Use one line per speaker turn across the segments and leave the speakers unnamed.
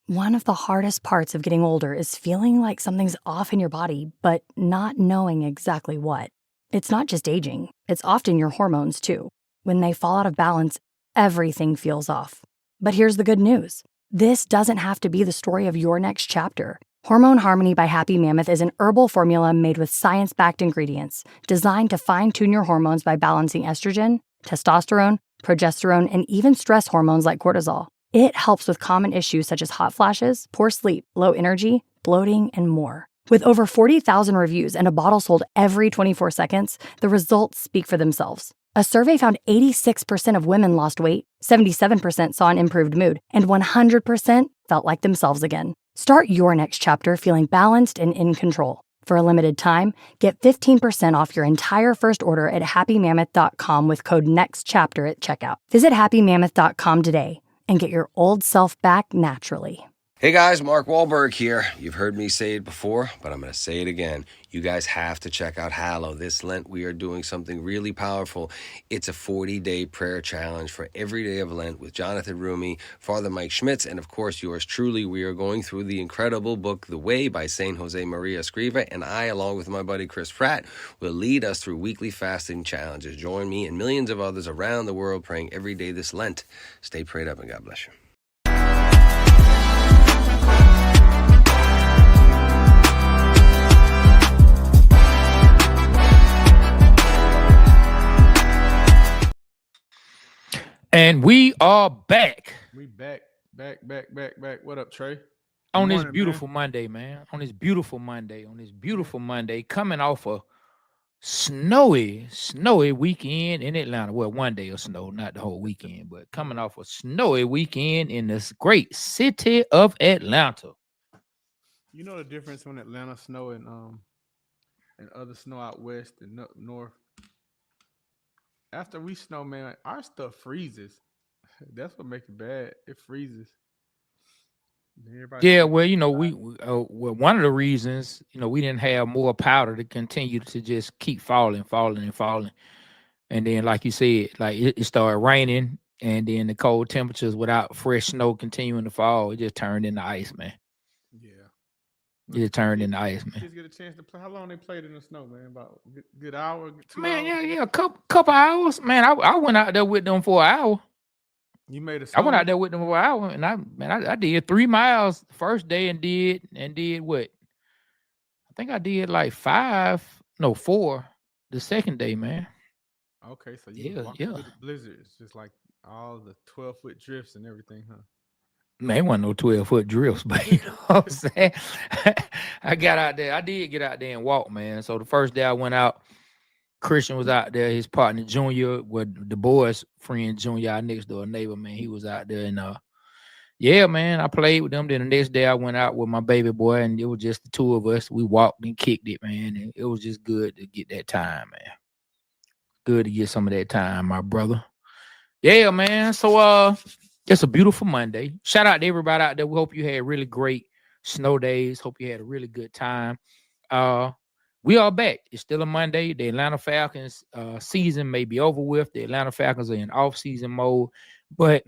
One of the hardest parts of getting older is feeling like something's off in your body, but not knowing exactly what. It's not just aging, it's often your hormones too. When they fall out of balance, everything feels off. But here's the good news. This doesn't have to be the story of your next chapter. Hormone Harmony by Happy Mammoth is an herbal formula made with science-backed ingredients designed to fine-tune your hormones by balancing estrogen, testosterone, progesterone, and even stress hormones like cortisol. It helps with common issues such as hot flashes, poor sleep, low energy, bloating, and more. With over 40,000 reviews and a bottle sold every 24 seconds, the results speak for themselves. A survey found 86% of women lost weight, 77% saw an improved mood, and 100% felt like themselves again. Start your next chapter feeling balanced and in control. For a limited time, get 15% off your entire first order at happymammoth.com with code NEXTCHAPTER at checkout. Visit happymammoth.com today and get your old self back naturally.
Hey guys, Mark Wahlberg here. You've heard me say it before, but I'm going to say it again. You guys have to check out Hallow. This Lent, we are doing something really powerful. It's a 40-day prayer challenge for every day of Lent with Jonathan Rumi, Father Mike Schmitz, and of course yours truly. We are going through the incredible book, The Way by Saint Jose Maria Escriva, and I, along with my buddy Chris Pratt, will lead us through weekly fasting challenges. Join me and millions of others around the world praying every day this Lent. Stay prayed up and God bless you.
And we are back.
We back. What up, Trey?
On this beautiful Monday, man. On this beautiful Monday, coming off a snowy weekend in Atlanta. Well, one day of snow, not the whole weekend, but coming off a snowy weekend in this great city of Atlanta.
You know the difference when Atlanta snow and other snow out west and up north. After we snow, man, our stuff freezes. That's what makes it bad. It freezes.
Yeah, well, one of the reasons, we didn't have more powder to continue to just keep falling. And then, like you said, like it started raining, and then the cold temperatures without fresh snow continuing to fall, it just turned into ice, man.
Yeah.
It just turned into ice, man.
Just get a chance to play. How long they played in the snow, man? About a good hour, 2
man,
hours?
Yeah, a couple hours. Man, I went out there with them for an hour.
You made a song?
I went out there with them for an hour, and I did 3 miles the first day and did what? I think I did like 4 the second day, man.
Okay, so you walked through the blizzards, just like all the 12-foot drifts and everything, huh?
Man, it wasn't no 12-foot drifts, but you know what I'm saying? I got out there. I did get out there and walk, man. So the first day I went out, Christian was out there. His partner, Junior, with the boys' friend, Junior, our next door neighbor, man. He was out there. And, yeah, man, I played with them. Then the next day I went out with my baby boy, and it was just the two of us. We walked and kicked it, man. And it was just good to get that time, man. Good to get some of that time, my brother. Yeah, man. So, it's a beautiful Monday. Shout out to everybody out there. We hope you had really great snow days. Hope you had a really good time. We are back. It's still a Monday. The Atlanta Falcons season may be over with. The Atlanta Falcons are in off-season mode, but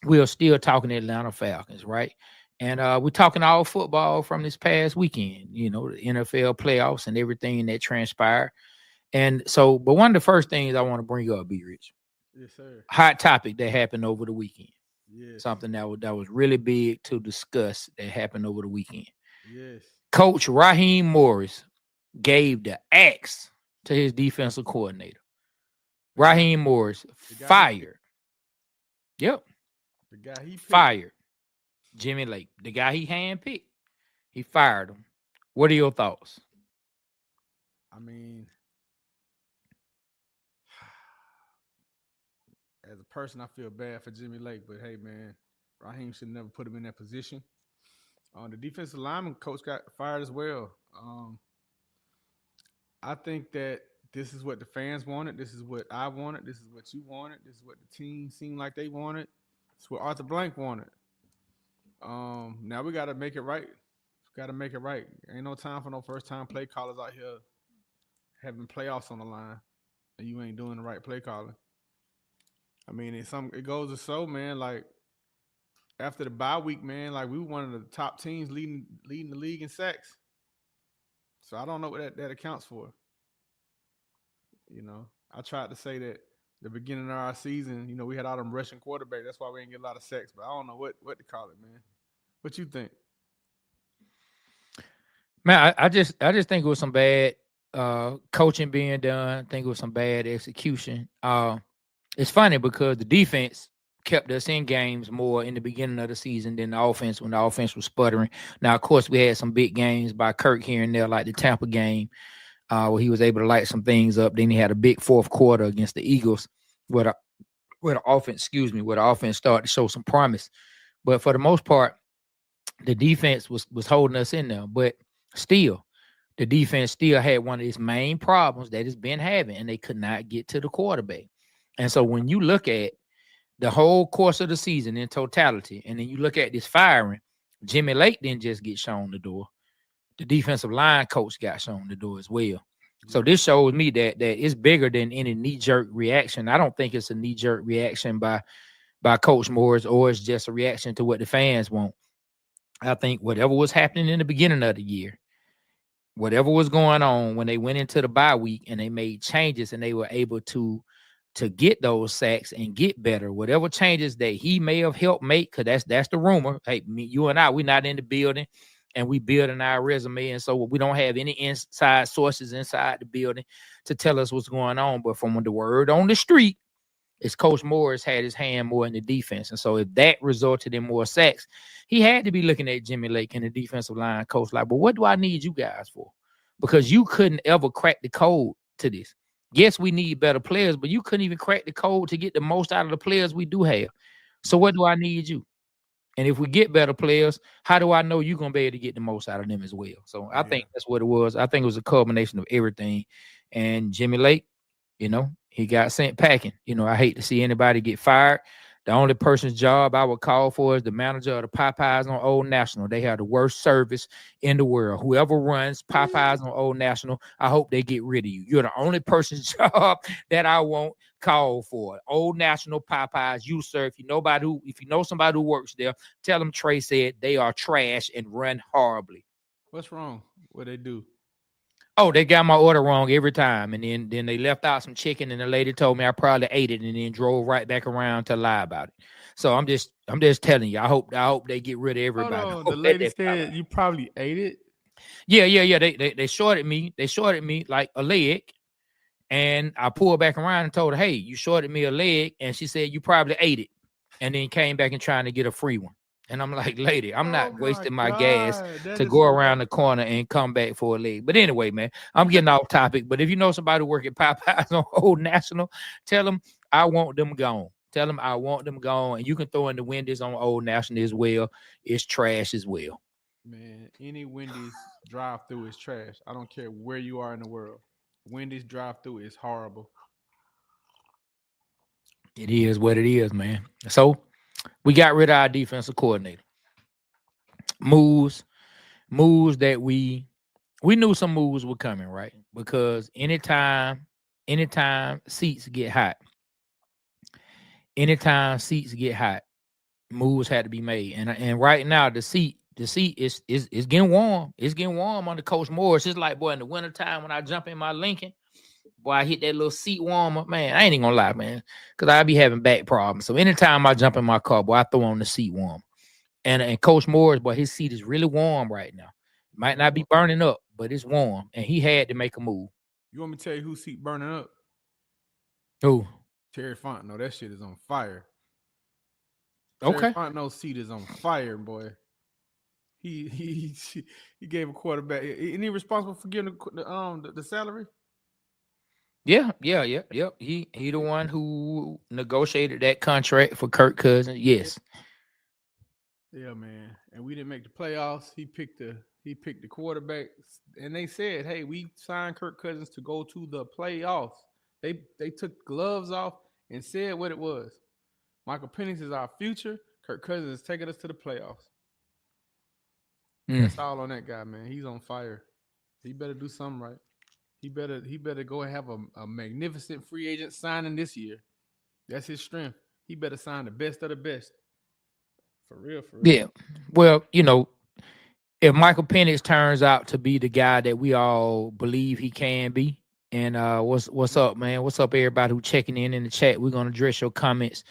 we are still talking Atlanta Falcons, right? And we're talking all football from this past weekend, the NFL playoffs and everything that transpired. And so, but one of the first things I want to bring up, B. Rich.
Yes, sir.
Hot topic that happened over the weekend.
Yes.
Something that was really big to discuss that happened over the weekend.
Yes.
Coach Raheem Morris gave the axe to his defensive coordinator. Raheem Morris fired. Yep.
The guy he
fired. Jimmy Lake, the guy he handpicked. He fired him. What are your thoughts?
I mean, as a person, I feel bad for Jimmy Lake, but hey, man, Raheem should never put him in that position. The defensive lineman coach got fired as well. I think that this is what the fans wanted. This is what I wanted. This is what you wanted. This is what the team seemed like they wanted. This is what Arthur Blank wanted. Now we got to make it right. Ain't no time for no first-time play callers out here having playoffs on the line, and you ain't doing the right play calling. I mean, it goes to show, man, like, after the bye week, man, like we were one of the top teams leading the league in sacks. So I don't know what that accounts for. You know, I tried to say that the beginning of our season, you know, we had all them rushing quarterbacks. That's why we didn't get a lot of sacks. But I don't know what to call it, man. What you think?
Man, I just think it was some bad coaching being done. I think it was some bad execution. It's funny because the defense kept us in games more in the beginning of the season than the offense when the offense was sputtering. Now, of course, we had some big games by Kirk here and there, like the Tampa game, where he was able to light some things up. Then he had a big fourth quarter against the Eagles, where the offense started to show some promise. But for the most part, the defense was holding us in there. But still, the defense still had one of its main problems that it's been having, and they could not get to the quarterback. And so when you look at the whole course of the season in totality, and then you look at this firing, Jimmy Lake didn't just get shown the door. The defensive line coach got shown the door as well. So this shows me that it's bigger than any knee-jerk reaction. I don't think it's a knee-jerk reaction by Coach Morris, or it's just a reaction to what the fans want. I think whatever was happening in the beginning of the year, whatever was going on when they went into the bye week and they made changes and they were able to get those sacks and get better, whatever changes that he may have helped make, because that's the rumor. Hey, you and I, we're not in the building and we building our resume. And so we don't have any inside sources inside the building to tell us what's going on. But from the word on the street, is Coach Morris had his hand more in the defense. And so if that resulted in more sacks, he had to be looking at Jimmy Lake and the defensive line coach like, but what do I need you guys for? Because you couldn't ever crack the code to this. Yes, we need better players, but you couldn't even crack the code to get the most out of the players we do have. So what do I need you? And if we get better players, how do I know you're going to be able to get the most out of them as well? So I think that's what it was. I think it was a culmination of everything. And Jimmy Lake, you know, he got sent packing. You know, I hate to see anybody get fired. The only person's job I would call for is the manager of the Popeyes on Old National. They have the worst service in the world. Whoever runs Popeyes on Old National, I hope they get rid of you. You're the only person's job that I won't call for. Old National Popeyes, you sir. If you know somebody who works there, tell them Trey said they are trash and run horribly.
What's wrong? What they do?
Oh, they got my order wrong every time. And then they left out some chicken and the lady told me I probably ate it and then drove right back around to lie about it. So I'm just telling you, I hope they get rid of everybody.
Hold on. The lady said you probably ate it.
Yeah. They shorted me. They shorted me like a leg. And I pulled back around and told her, hey, you shorted me a leg. And she said, you probably ate it. And then came back and trying to get a free one. And I'm like, lady, I'm not wasting my gas to go around the corner and come back for a leg. But anyway, man, I'm getting off topic. But if you know somebody who work at Popeyes on Old National, tell them I want them gone. Tell them I want them gone. And you can throw in the Wendy's on Old National as well. It's trash as well.
Man, any Wendy's drive-through is trash. I don't care where you are in the world. Wendy's drive-through is horrible.
It is what it is, man. So we got rid of our defensive coordinator. Moves that we knew some moves were coming, right? Because anytime seats get hot, moves had to be made. And right now the seat is getting warm. It's getting warm under Coach Morris. It's like, boy, in the wintertime when I jump in my Lincoln, boy, I hit that little seat warmer. Man, I ain't even gonna lie, man, because I be having back problems. So anytime I jump in my car, boy, I throw on the seat warmer. And Coach Morris, boy, his seat is really warm right now. It might not be burning up, but it's warm. And he had to make a move.
You want me to tell you whose seat burning up?
Who?
Terry Fontenot. That shit is on fire.
Okay.
Terry Fontenot's seat is on fire, boy. He gave a quarterback. Isn't he responsible for giving the salary?
Yeah. He the one who negotiated that contract for Kirk Cousins. Yes.
Yeah, man. And we didn't make the playoffs. He picked the quarterback, and they said, "Hey, we signed Kirk Cousins to go to the playoffs." They took gloves off and said what it was. Michael Penix is our future. Kirk Cousins is taking us to the playoffs. That's all on that guy, man. He's on fire. He better do something right. He better go and have a magnificent free agent signing this year. That's his strength. He better sign the best of the best For real, for real.
Yeah. Well, if Michael Penix turns out to be the guy that we all believe he can be, and what's up, man? What's up, everybody who checking in the chat? We're gonna address your comments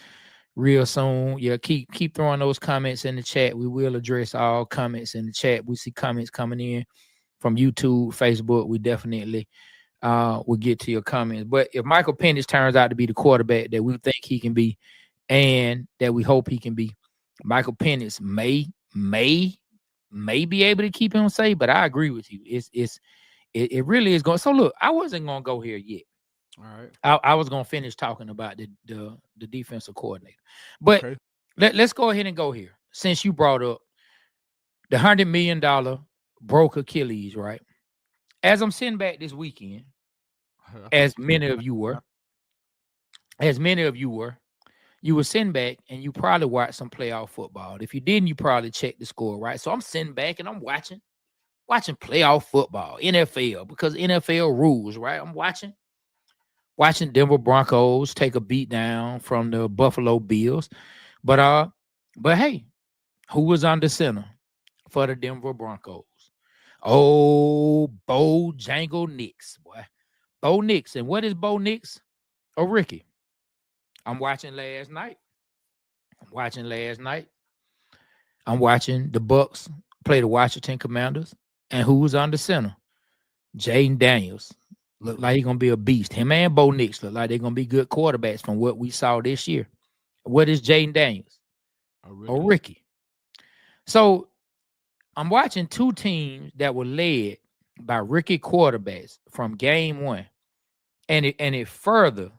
real soon. Yeah, keep throwing those comments in the chat. We will address all comments in the chat. We see comments coming in from YouTube, Facebook. We definitely will get to your comments. But if Michael Penix turns out to be the quarterback that we think he can be, and that we hope he can be, Michael Penix may be able to keep him safe. But I agree with you. It really is going. So look, I wasn't gonna go here yet.
All right.
I was gonna finish talking about the defensive coordinator, but
Okay.
let's go ahead and go here since you brought up the $100 million broke Achilles, right? As I'm sitting back this weekend, as many of you were, you were sitting back and you probably watched some playoff football. If you didn't, you probably checked the score, right? So I'm sitting back and I'm watching playoff football, NFL, because NFL rules, right? I'm watching Denver Broncos take a beat down from the Buffalo Bills. But hey, who was under center for the Denver Broncos? Oh, Bo Jangle Nix, boy. Bo Nix. And what is Bo Nix? A rookie. I'm watching last night. I'm watching the Bucks play the Washington Commanders. And who was under center? Jaden Daniels. Look like he's going to be a beast. Him and Bo Nix look like they're going to be good quarterbacks from what we saw this year. What is Jaden Daniels? A rookie. So I'm watching two teams that were led by rookie quarterbacks from game one. And it further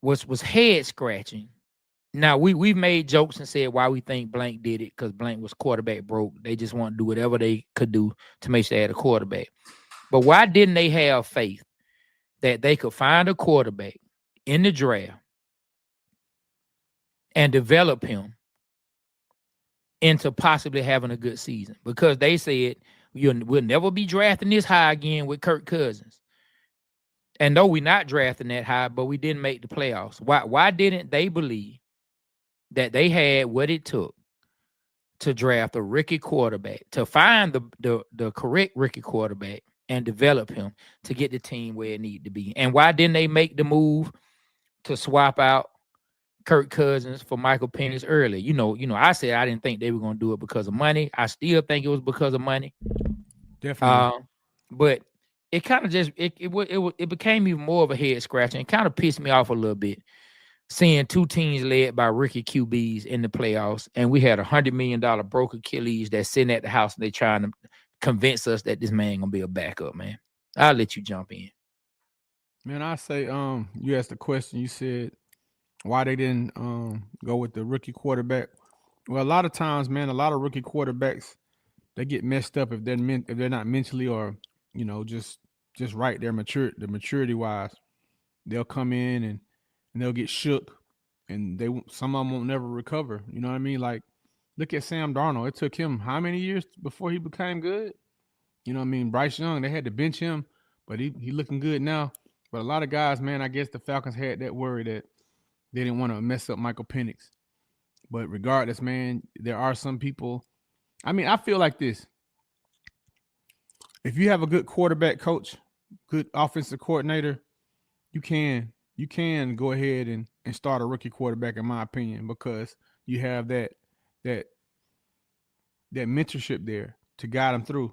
was head scratching. Now we've made jokes and said why we think Blank did it, because Blank was quarterback broke. They just want to do whatever they could do to make sure they had a quarterback. But why didn't they have faith that they could find a quarterback in the draft and develop him into possibly having a good season? Because they said we'll never be drafting this high again with Kirk Cousins. And though we're not drafting that high, but we didn't make the playoffs. Why didn't they believe that they had what it took to draft a rookie quarterback, to find the correct rookie quarterback and develop him to get the team where it needed to be? And why didn't they make the move to swap out Kirk Cousins for Michael Penix early? I said I didn't think they were going to do it because of money. I still think it was because of money.
Definitely.
But it kind of just it became even more of a head scratcher and kind of pissed me off a little bit, seeing two teams led by rookie QBs in the playoffs, and we had $100 million broke Achilles that's sitting at the house and they trying to convince us that this man gonna be a backup, man. I'll let you jump in.
Man, I say, you asked the question. You said why they didn't go with the rookie quarterback. Well, a lot of times, man, a lot of rookie quarterbacks, they get messed up if they're not mentally or just right. They're maturity wise. They'll come in and they'll get shook, and some of them won't never recover. You know what I mean? Like, look at Sam Darnold. It took him how many years before he became good? You know what I mean? Bryce Young, they had to bench him, but he looking good now. But a lot of guys, man, I guess the Falcons had that worry that they didn't want to mess up Michael Penix. But regardless, man, there are some people. I mean, I feel like this. If you have a good quarterback coach, good offensive coordinator, you can go ahead and start a rookie quarterback, in my opinion, because you have that mentorship there to guide them through.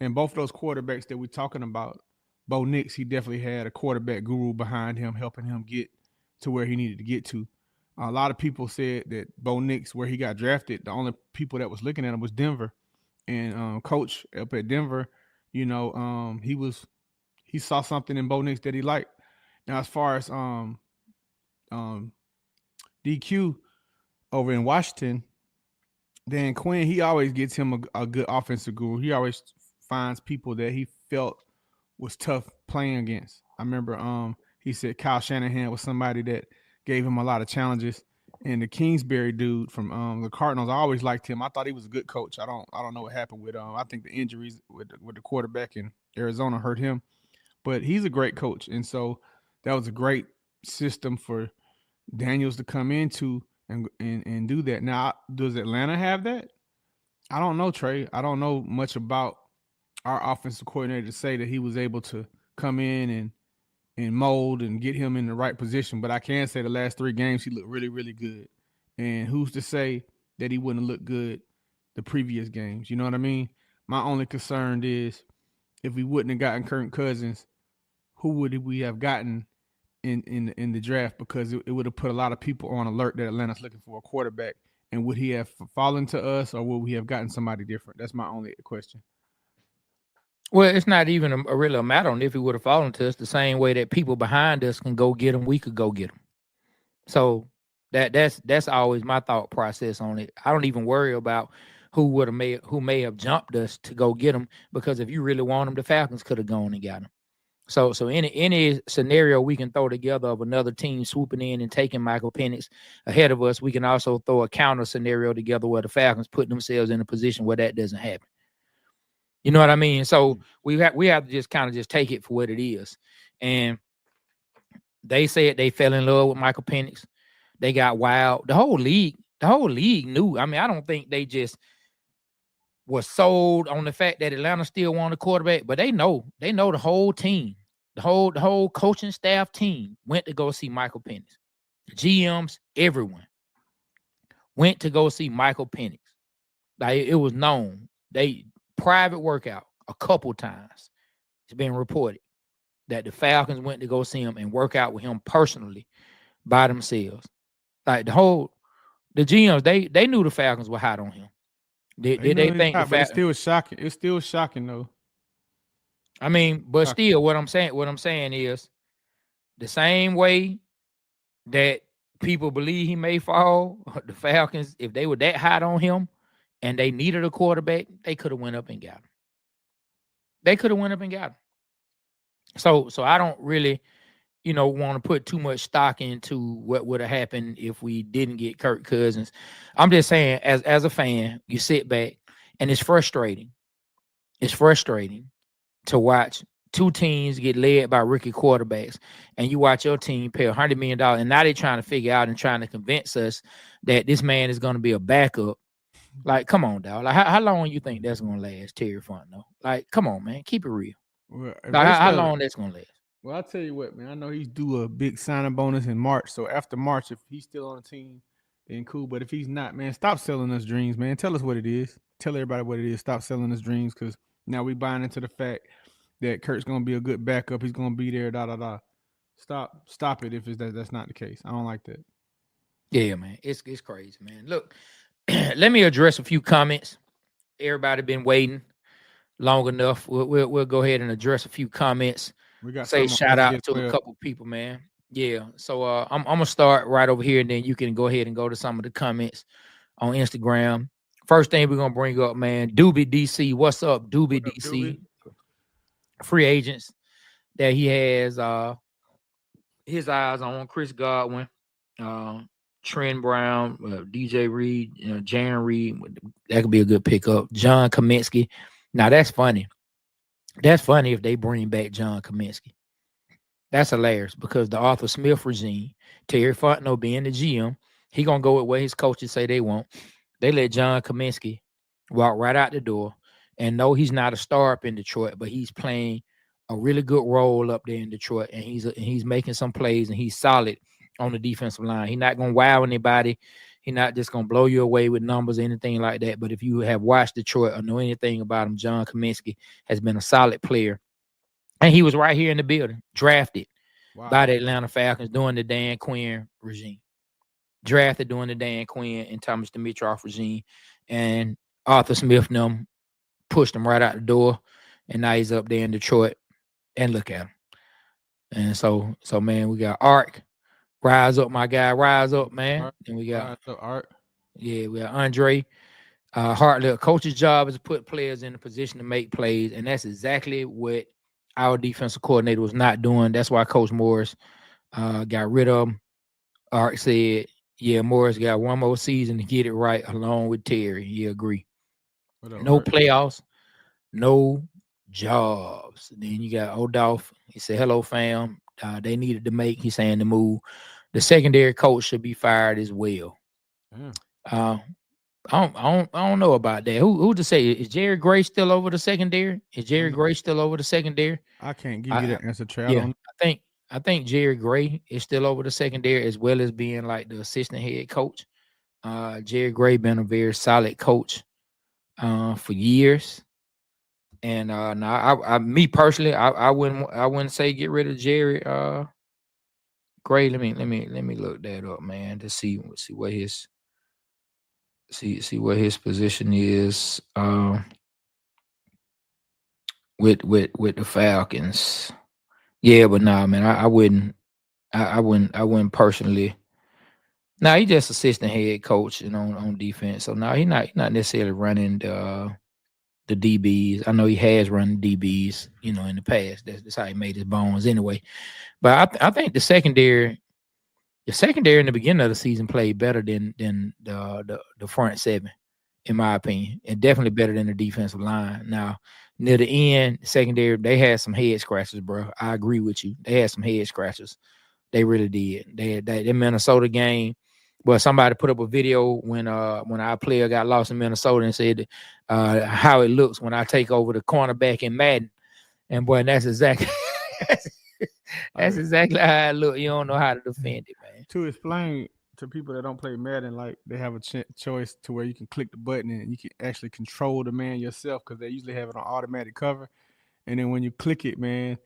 And both of those quarterbacks that we're talking about, Bo Nix, he definitely had a quarterback guru behind him, helping him get to where he needed to get to. A lot of people said that Bo Nix, where he got drafted, the only people that was looking at him was Denver. And coach up at Denver, he saw something in Bo Nix that he liked. Now, as far as DQ over in Washington, Dan Quinn, he always gets him a good offensive guru. He always finds people that he felt was tough playing against. I remember he said Kyle Shanahan was somebody that gave him a lot of challenges. And the Kingsbury dude from the Cardinals, I always liked him. I thought he was a good coach. I don't know what happened with I think the injuries with the quarterback in Arizona hurt him. But he's a great coach. And so that was a great system for Daniels to come into. and do that. Now, does Atlanta have that? I don't know, Trey. I don't know much about our offensive coordinator to say that he was able to come in and mold and get him in the right position. But I can say the last 3 games he looked really, really good. And who's to say that he wouldn't look good the previous games? You know what I mean? My only concern is if we wouldn't have gotten Kirk Cousins, who would we have gotten in the draft? Because it would have put a lot of people on alert that Atlanta's looking for a quarterback. And would he have fallen to us, or would we have gotten somebody different? That's my only question.
Well, it's not even a really matter on if he would have fallen to us. The same way that people behind us can go get him, we could go get him. So that's always my thought process on it. I don't even worry about who may have jumped us to go get him, because if you really want him, the Falcons could have gone and got him. So any scenario we can throw together of another team swooping in and taking Michael Penix ahead of us, we can also throw a counter scenario together where the Falcons put themselves in a position where that doesn't happen. You know what I mean? So we have to just kind of just take it for what it is. And they said they fell in love with Michael Penix. They got wild. The whole league knew. I mean, I don't think they just was sold on the fact that Atlanta still wanted a quarterback, but they know the whole team, the whole coaching staff team went to go see Michael Penix. The GMs, everyone went to go see Michael Penix. Like, it was known. They private workout a couple times. It's been reported that the Falcons went to go see him and work out with him personally by themselves. Like, the GMs, they knew the Falcons were hot on him. Did they think
hot, but it's still shocking. It's still shocking though.
I mean, but still, what I'm saying is the same way that people believe he may fall, the Falcons, if they were that hot on him and they needed a quarterback, they could have went up and got him. They could have went up and got him. So I don't really, want to put too much stock into what would have happened if we didn't get Kirk Cousins. I'm just saying, as a fan, you sit back and it's frustrating. It's frustrating to watch 2 teams get led by rookie quarterbacks, and you watch your team pay $100 million, and now they're trying to figure out and trying to convince us that this man is going to be a backup. Like, come on, dog. Like, how long you think that's going to last, Terry Fontenot? Like, come on, man. Keep it real.
Well,
like, how long that's going to last?
Well, I'll tell you what, man. I know he's due a big signing bonus in March. So after March, if he's still on the team, then cool. But if he's not, man, stop selling us dreams, man. Tell us what it is. Tell everybody what it is. Stop selling us dreams, because now we buying into the fact that Kurt's going to be a good backup. He's going to be there, da-da-da. Stop it if that's not the case. I don't like that.
Yeah, man. It's crazy, man. Look, let me address a few comments. Everybody been waiting long enough. We'll go ahead and address a few comments.
We got
say shout out to a couple people, man. Yeah. So I'm gonna start right over here, and then you can go ahead and go to some of the comments on Instagram. First thing we're gonna bring up, man, Doobie DC. What's up, Doobie DC? Doobie? Free agents that he has his eyes on: Chris Godwin, Trent Brown, DJ Reed, Jaron Reed. That could be a good pickup. John Kaminsky. Now that's funny. That's funny if they bring back John Kaminsky. That's hilarious, because the Arthur Smith regime, Terry Fontenot being the GM, he going to go with what his coaches say they want. They let John Kaminsky walk right out the door, and no, he's not a star up in Detroit, but he's playing a really good role up there in Detroit, and he's making some plays, and he's solid on the defensive line. He's not going to wow anybody. He's not just going to blow you away with numbers or anything like that. But if you have watched Detroit or know anything about him, John Kaminsky has been a solid player. And he was right here in the building, drafted by the Atlanta Falcons during the Dan Quinn regime. Drafted during the Dan Quinn and Thomas Dimitroff regime. And Arthur Smith and them pushed him right out the door. And now he's up there in Detroit. And look at him. And so man, we got Ark. Rise up, my guy. Rise up, man. And we got
Art.
Yeah, we got Andre Hartley. A coach's job is to put players in a position to make plays, and that's exactly what our defensive coordinator was not doing. That's why Coach Morris got rid of him. Art said, yeah, Morris got one more season to get it right along with Terry. He agree. No Art? Playoffs, no jobs. Then you got Odolph. He said, hello, fam. They needed to make, he's saying, the move. The secondary coach should be fired as well.
Yeah.
I don't know about that. Who to say, is Jerry Gray still over the secondary? Is Jerry
Mm,
Gray still over the secondary?
I can't give you
I
that answer, Trey. I
yeah,
don't.
I think Jerry Gray is still over the secondary as well as being like the assistant head coach. Jerry Gray been a very solid coach for years. And now me personally, I wouldn't say get rid of Jerry Gray. Let me look that up, man, to see what his what his position is with the Falcons. Yeah, but nah, man, I wouldn't I wouldn't personally. Nah, he just assistant head coach and on defense. So now he not necessarily running the DBs. I know he has run DBs, in the past. That's how he made his bones anyway. But I think the secondary in the beginning of the season played better than the front seven, in my opinion, and definitely better than the defensive line. Now, near the end, secondary, they had some head scratches, bro. I agree with you. They had some head scratches. They really did. They Minnesota game. But somebody put up a video when our player got lost in Minnesota and said how it looks when I take over the cornerback in Madden. And boy, that's exactly that's exactly how it look. You don't know how to defend it, man.
To explain to people that don't play Madden, like they have a choice to where you can click the button and you can actually control the man yourself because they usually have it on automatic cover. And then when you click it, man,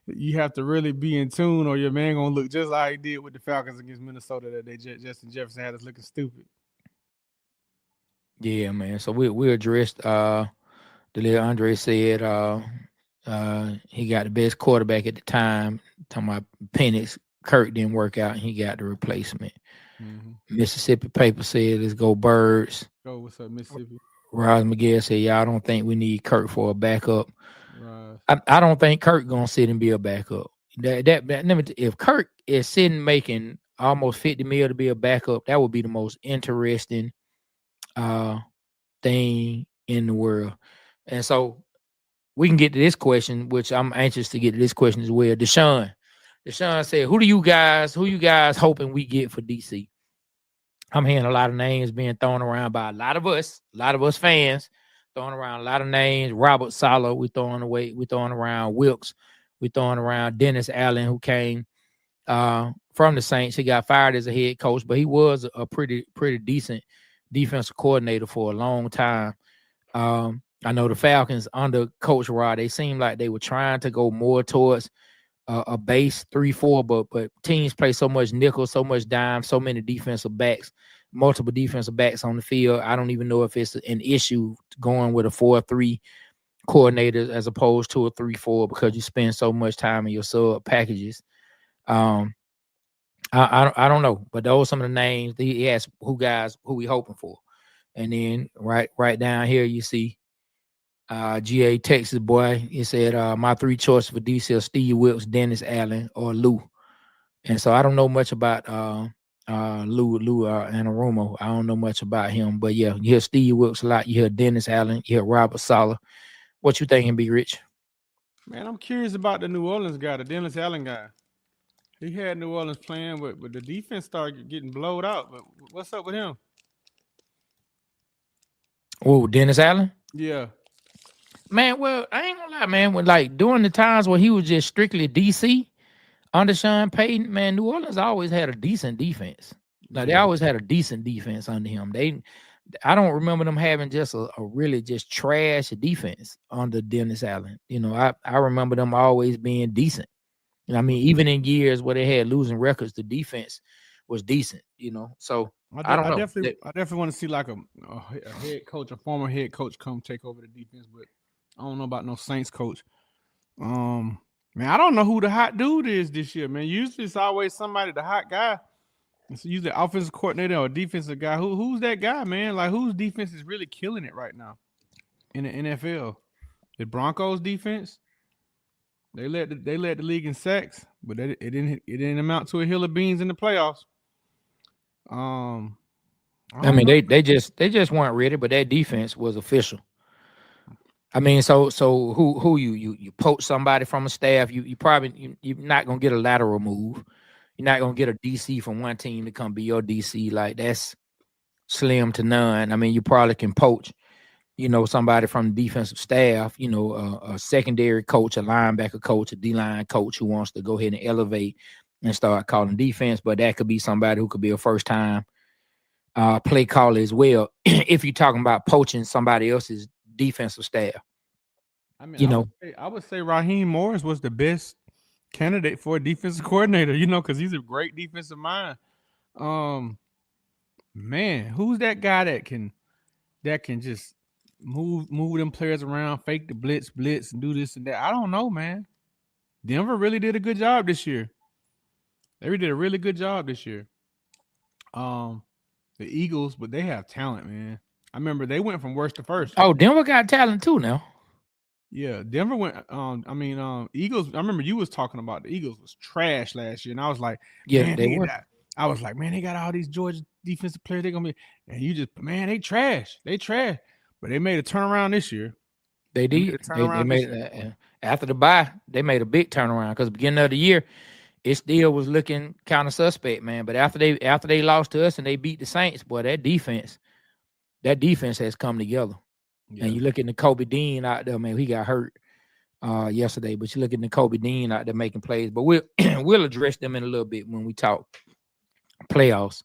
you have to really be in tune, or your man gonna look just like he did with the Falcons against Minnesota that they Justin Jefferson had us looking stupid.
Yeah, man. So we addressed the little Andre said he got the best quarterback at the time. Talking about Penix, Kirk didn't work out, and he got the replacement.
Mm-hmm.
Mississippi paper said, "Let's go Birds."
Oh, what's up, Mississippi?
Roz McGill said, "Y'all don't think we need Kirk for a backup?"
Right.
I don't think Kirk gonna sit and be a backup. If Kirk is sitting making almost 50 mil to be a backup, that would be the most interesting thing in the world. And so we can get to this question, which I'm anxious to get to this question as well. Deshaun said, who you guys hoping we get for DC? I'm hearing a lot of names being thrown around by a lot of us fans, throwing around a lot of names. Robert Saleh, we're throwing around Wilkes, we're throwing around Dennis Allen, who came from the Saints. He got fired as a head coach, but he was a pretty decent defensive coordinator for a long time. I know the Falcons under Coach Rod, they seemed like they were trying to go more towards a base 3-4, but teams play so much nickel, so much dime, so many defensive backs, multiple defensive backs on the field. I don't even know if it's an issue going with a 4-3 coordinator as opposed to a 3-4 because you spend so much time in your sub packages. I don't know, but those are some of the names. He asked who we hoping for, and then right down here you see GA Texas boy. He said my three choices for DC are Steve Wilkes, Dennis Allen, or Lou. And so I don't know much about Lou Anarumo. I don't know much about him, but yeah, you hear Steve Wilkes a lot. You hear Dennis Allen. You hear Robert Saleh. What you thinking, Big Rich?
Man, I'm curious about the New Orleans guy, the Dennis Allen guy. He had New Orleans playing, but the defense started getting blowed out. But what's up with him?
Oh, Dennis Allen?
Yeah.
Man, well, I ain't gonna lie, man. When like during the times where he was just strictly DC under Sean Payton, man, New Orleans always had a decent defense. Like they always had a decent defense under him. I don't remember them having just a really just trash defense under Dennis Allen. I remember them always being decent. I mean, even in years where they had losing records, the defense was decent. So I don't know.
I definitely want to see like a head coach, a former head coach, come take over the defense, but I don't know about no Saints coach. Man, I don't know who the hot dude is this year, man. Usually it's always somebody, the hot guy. It's usually offensive coordinator or defensive guy. Who's that guy, man? Like whose defense is really killing it right now in the NFL? The Broncos defense. They led the league in sacks, but it didn't amount to a hill of beans in the playoffs.
I mean, they just weren't ready, but that defense was official. I mean, so who you poach somebody from a staff, you're not gonna get a lateral move. You're not gonna get a DC from one team to come be your DC. Like that's slim to none. I mean, you probably can poach, somebody from the defensive staff, a secondary coach, a linebacker coach, a D-line coach who wants to go ahead and elevate and start calling defense. But that could be somebody who could be a first-time play caller as well. If you're talking about poaching somebody else's defensive staff.
I mean, I would say Raheem Morris was the best candidate for a defensive coordinator, because he's a great defensive mind. Man, who's that guy that can just move them players around, fake the blitz, and do this and that? I don't know, man. Denver really did a good job this year. They did a really good job this year. The Eagles, but they have talent, man. I remember they went from worst to first.
Oh, Denver got talent too now.
Yeah, Denver went. Eagles. I remember you was talking about the Eagles was trash last year, and I was like,
yeah, they were.
I was like, man, they got all these Georgia defensive players. They're gonna be, and you just, man, they trash. But they made a turnaround this year.
They did. They made after the bye. They made a big turnaround because beginning of the year, it still was looking kind of suspect, man. But after they lost to us and they beat the Saints, boy, that defense has come together. Yeah. And you look at the Kobe Dean out there, man. He got hurt yesterday, but you look at the Kobe Dean out there making plays. But we'll address them in a little bit when we talk playoffs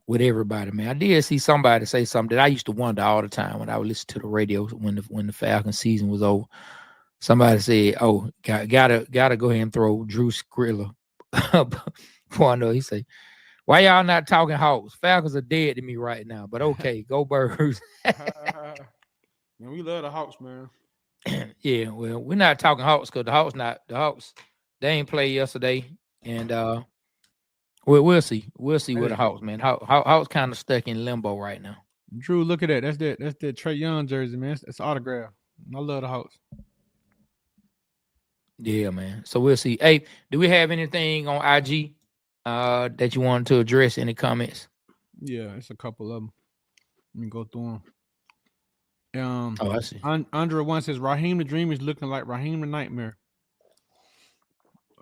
with everybody, man. I did see somebody say something that I used to wonder all the time when I would listen to the radio when the Falcons season was over. Somebody said, "Oh, gotta go ahead and throw Drew Skrilla." Before I know, he said, "Why y'all not talking Hawks? Falcons are dead to me right now." But okay, go Birds.
Man, we love the Hawks, man.
Yeah, well, we're not talking Hawks because the Hawks. They ain't played yesterday, and we'll see. We'll see what the Hawks, man. Hawks kind of stuck in limbo right now.
Drew, look at that. That's that Trae Young jersey, man. It's autograph. I love the Hawks.
Yeah, man. So we'll see. Hey, do we have anything on IG that you wanted to address? Any comments?
Yeah, it's a couple of them. Let me go through them.
I see.
Andrea one says Raheem the Dream is looking like Raheem the Nightmare.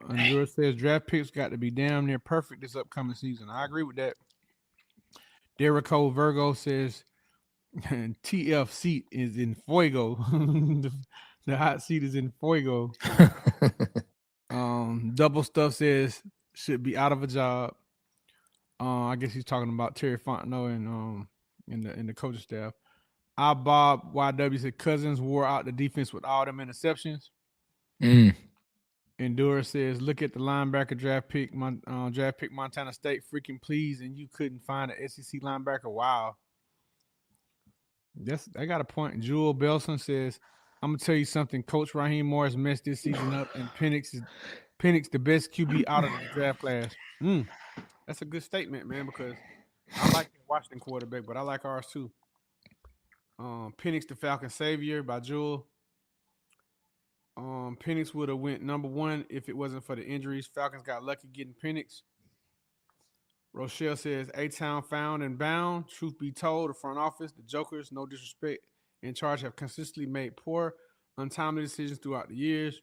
Andrea says draft picks got to be damn near perfect this upcoming season. I agree with that. Derico Virgo says TF seat is in fuego. The hot seat is in fuego. Double Stuff says should be out of a job. I guess he's talking about Terry Fontenot and in the coaching staff. Bob YW said Cousins wore out the defense with all them interceptions. Endura says, look at the linebacker draft pick Montana State. Freaking please, and you couldn't find an SEC linebacker. Wow. I got a point. Jewel Belson says, I'm gonna tell you something. Coach Raheem Morris messed this season up, and Penix the best QB out of the draft class. That's a good statement, man, because I like the Washington quarterback, but I like ours too. Penix the Falcon Savior by Jewel. Penix would have went number one if it wasn't for the injuries. Falcons got lucky getting Penix. Rochelle says, A-Town found and bound. Truth be told, the front office, the Jokers, no disrespect, in charge have consistently made poor, untimely decisions throughout the years.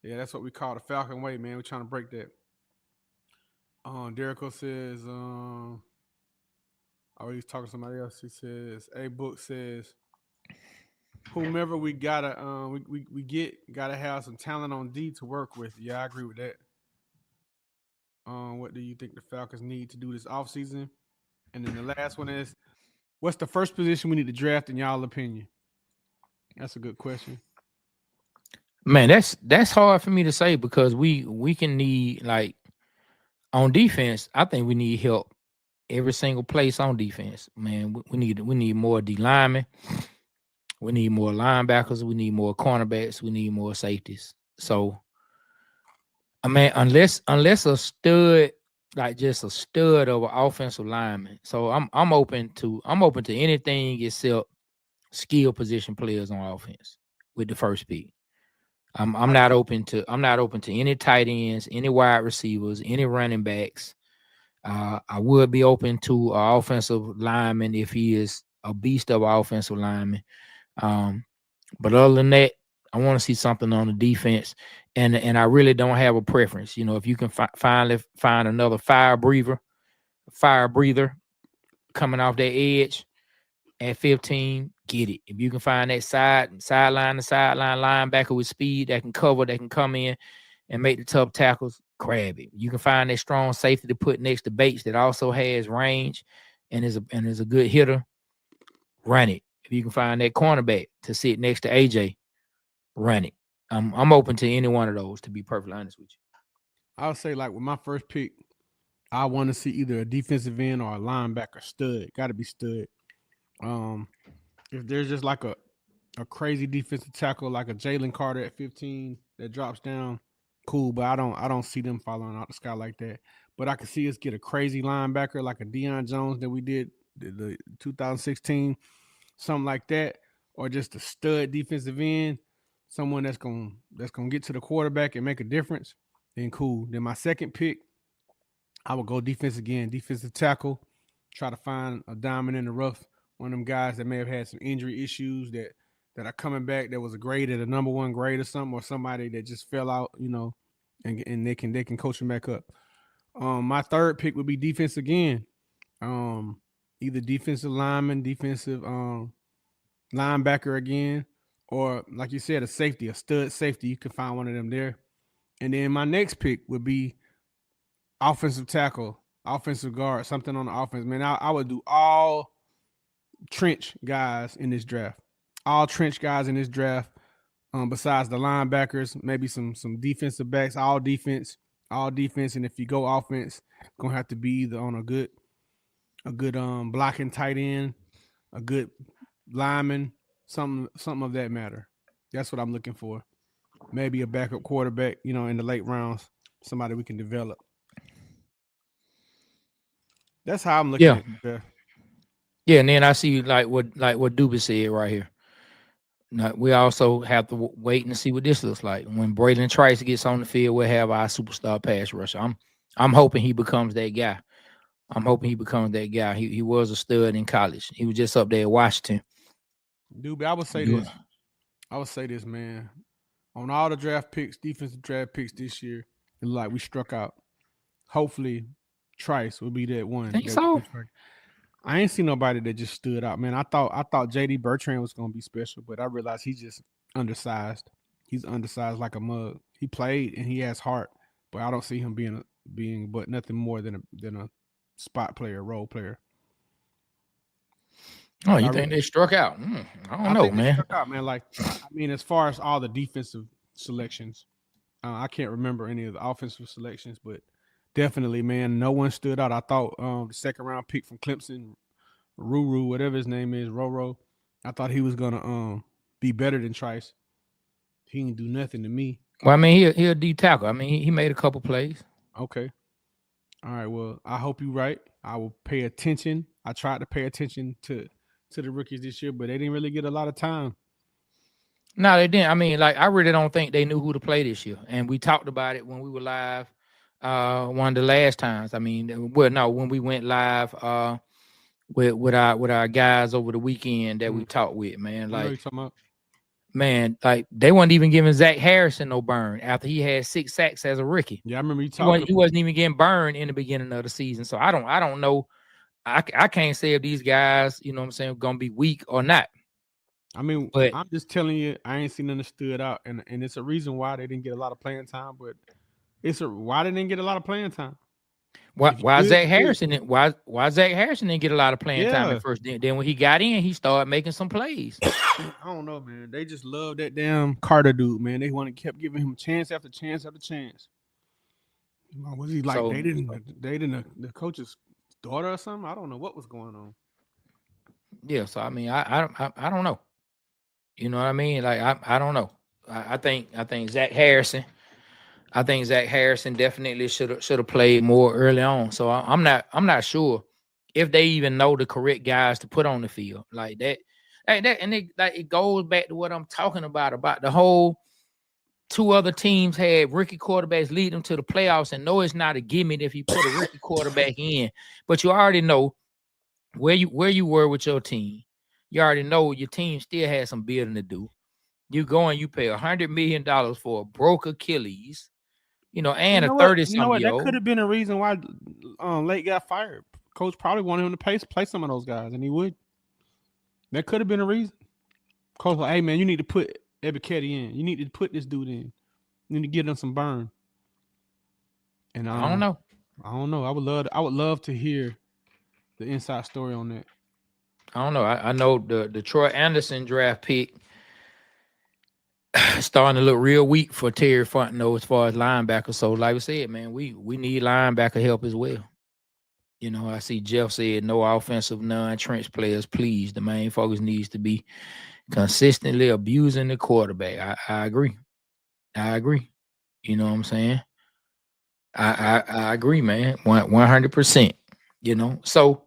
Yeah, that's what we call the Falcon way, man. We're trying to break that. Derico says, he's talking to somebody else. He says, A-Book says, whomever we gotta gotta have some talent on D to work with. Yeah, I agree with that. What do you think the Falcons need to do this offseason? And then the last one is, what's the first position we need to draft in y'all opinion? That's a good question.
Man, that's hard for me to say because we can need, like, on defense, I think we need help every single place on defense. Man, we need more D linemen. We need more linebackers. We need more cornerbacks. We need more safeties. So, I mean, unless a stud, like just a stud of an offensive lineman. So I'm open to anything except skill position players on offense with the first pick. I'm not open to any tight ends, any wide receivers, any running backs. I would be open to an offensive lineman if he is a beast of an offensive lineman. But other than that, I want to see something on the defense, and I really don't have a preference. You know, if you can finally find another fire breather coming off that edge at 15, get it. If you can find that sideline to sideline linebacker with speed that can cover, that can come in and make the tough tackles, grab it. You can find that strong safety to put next to Bates that also has range and is a good hitter, run it. If you can find that cornerback to sit next to AJ, run it. I'm open to any one of those, to be perfectly honest with you.
I would say, like, with my first pick, I want to see either a defensive end or a linebacker stud. Got to be stud. If there's just like a crazy defensive tackle like a Jalen Carter at 15 that drops down, cool. But I don't see them falling out the sky like that. But I can see us get a crazy linebacker like a Deion Jones that we did the 2016, something like that, or just a stud defensive end, someone that's gonna get to the quarterback and make a difference. Then cool. Then my second pick, I would go defense again, defensive tackle. Try to find a diamond in the rough. One of them guys that may have had some injury issues that are coming back, that was a grade at a number 1 grade or something, or somebody that just fell out, you know, and they can coach him back up. My third pick would be defense again. Either defensive lineman, defensive linebacker again, or like you said, a safety, a stud safety. You can find one of them there. And then my next pick would be offensive tackle, offensive guard, something on the offense. Man, I would do all trench guys in this draft. All trench guys in this draft. Besides the linebackers, maybe some defensive backs, all defense. And if you go offense, it's gonna have to be either on a good blocking tight end, a good lineman, something of that matter. That's what I'm looking for. Maybe a backup quarterback, you know, in the late rounds, somebody we can develop. That's how I'm looking at it.
Yeah, and then I see like what Dubas said right here. Now, we also have to wait and see what this looks like. When Braylon Trice gets on the field, we'll have our superstar pass rusher. I'm hoping he becomes that guy. He was a stud in college. He was just up there at Washington.
Dude, I would say this, man. On all the draft picks, defensive draft picks this year, it looked like we struck out. Hopefully, Trice will be that one.
Think so?
I ain't seen nobody that just stood out, man. I thought JD Bertrand was gonna be special, but I realized he's just undersized. He's undersized like a mug. He played and he has heart, but I don't see him being but nothing more than a spot player, role player.
Oh, you think they struck out? I don't know, man.
Struck out, man. Like, I mean, as far as all the defensive selections, I can't remember any of the offensive selections, but definitely, man, no one stood out. I thought the second round pick from Clemson, Ruru, whatever his name is, Roro, I thought he was gonna be better than Trice. He didn't do nothing to me.
Well, I mean, he a D tackle. I mean, he made a couple plays.
Okay. All right. Well, I hope you're right. I will pay attention. I tried to pay attention to the rookies this year, but they didn't really get a lot of time.
No, they didn't. I mean, like, I really don't think they knew who to play this year. And we talked about it when we were live one of the last times. I mean, when we went live with our guys over the weekend that we talked with, man. Like,
I know you're talking about.
Man, like, they weren't even giving Zach Harrison no burn after he had 6 sacks as a rookie.
Yeah, I remember you talking.
He wasn't even getting burned in the beginning of the season. So I don't know. I can't say if these guys, you know what I'm saying, going to be weak or not.
I mean,
but
I'm just telling you, I ain't seen nothing stood out, and it's a reason why they didn't get a lot of playing time. But why they didn't get a lot of playing time.
Why Zach Harrison didn't get a lot of playing time at first? Then when he got in, he started making some plays.
I don't know, man. They just love that damn Carter dude, man. They kept giving him chance after chance after chance. Was he like they didn't the coach's daughter or something? I don't know what was going on.
Yeah, so I mean, I don't know. You know what I mean? Like, I don't know. I think Zach Harrison. I think Zach Harrison definitely should have played more early on. So I'm not sure if they even know the correct guys to put on the field like that. And it goes back to what I'm talking about the whole 2 other teams had rookie quarterbacks lead them to the playoffs. And no, it's not a gimme if you put a rookie quarterback in, but you already know where you were with your team. You already know your team still has some building to do. You go and you pay $100 million for a broke Achilles, and
You
a
know what?
30-something year
That could
old.
have been a reason why Lake got fired. Coach probably wanted him to play some of those guys, and he would. That could have been a reason. Coach, like, hey man, you need to put Ebiketie in. You need to put this dude in. You need to give them some burn. And
I don't know.
I don't know. I would love to hear the inside story on that.
I don't know. I know the Troy Anderson draft pick starting to look real weak for Terry Fontenot as far as linebacker. So, like I said, man, we need linebacker help as well. I see Jeff said no offensive non-trench players, please. The main focus needs to be consistently abusing the quarterback. I agree. I agree. You know what I'm saying? I agree, man. 100%. So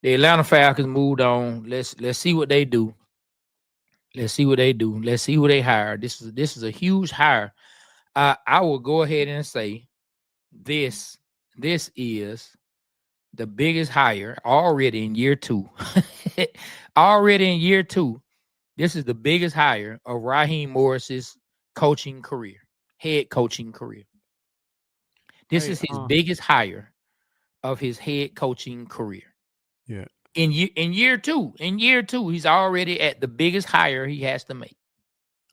the Atlanta Falcons moved on. Let's see what they do. Let's see what they do. Let's see who they hire. This is a huge hire. I will go ahead and say this is the biggest hire already in year 2. Already in year 2, this is the biggest hire of Raheem Morris's coaching career, head coaching career. This is his biggest hire of his head coaching career.
Yeah.
In year 2, he's already at the biggest hire he has to make.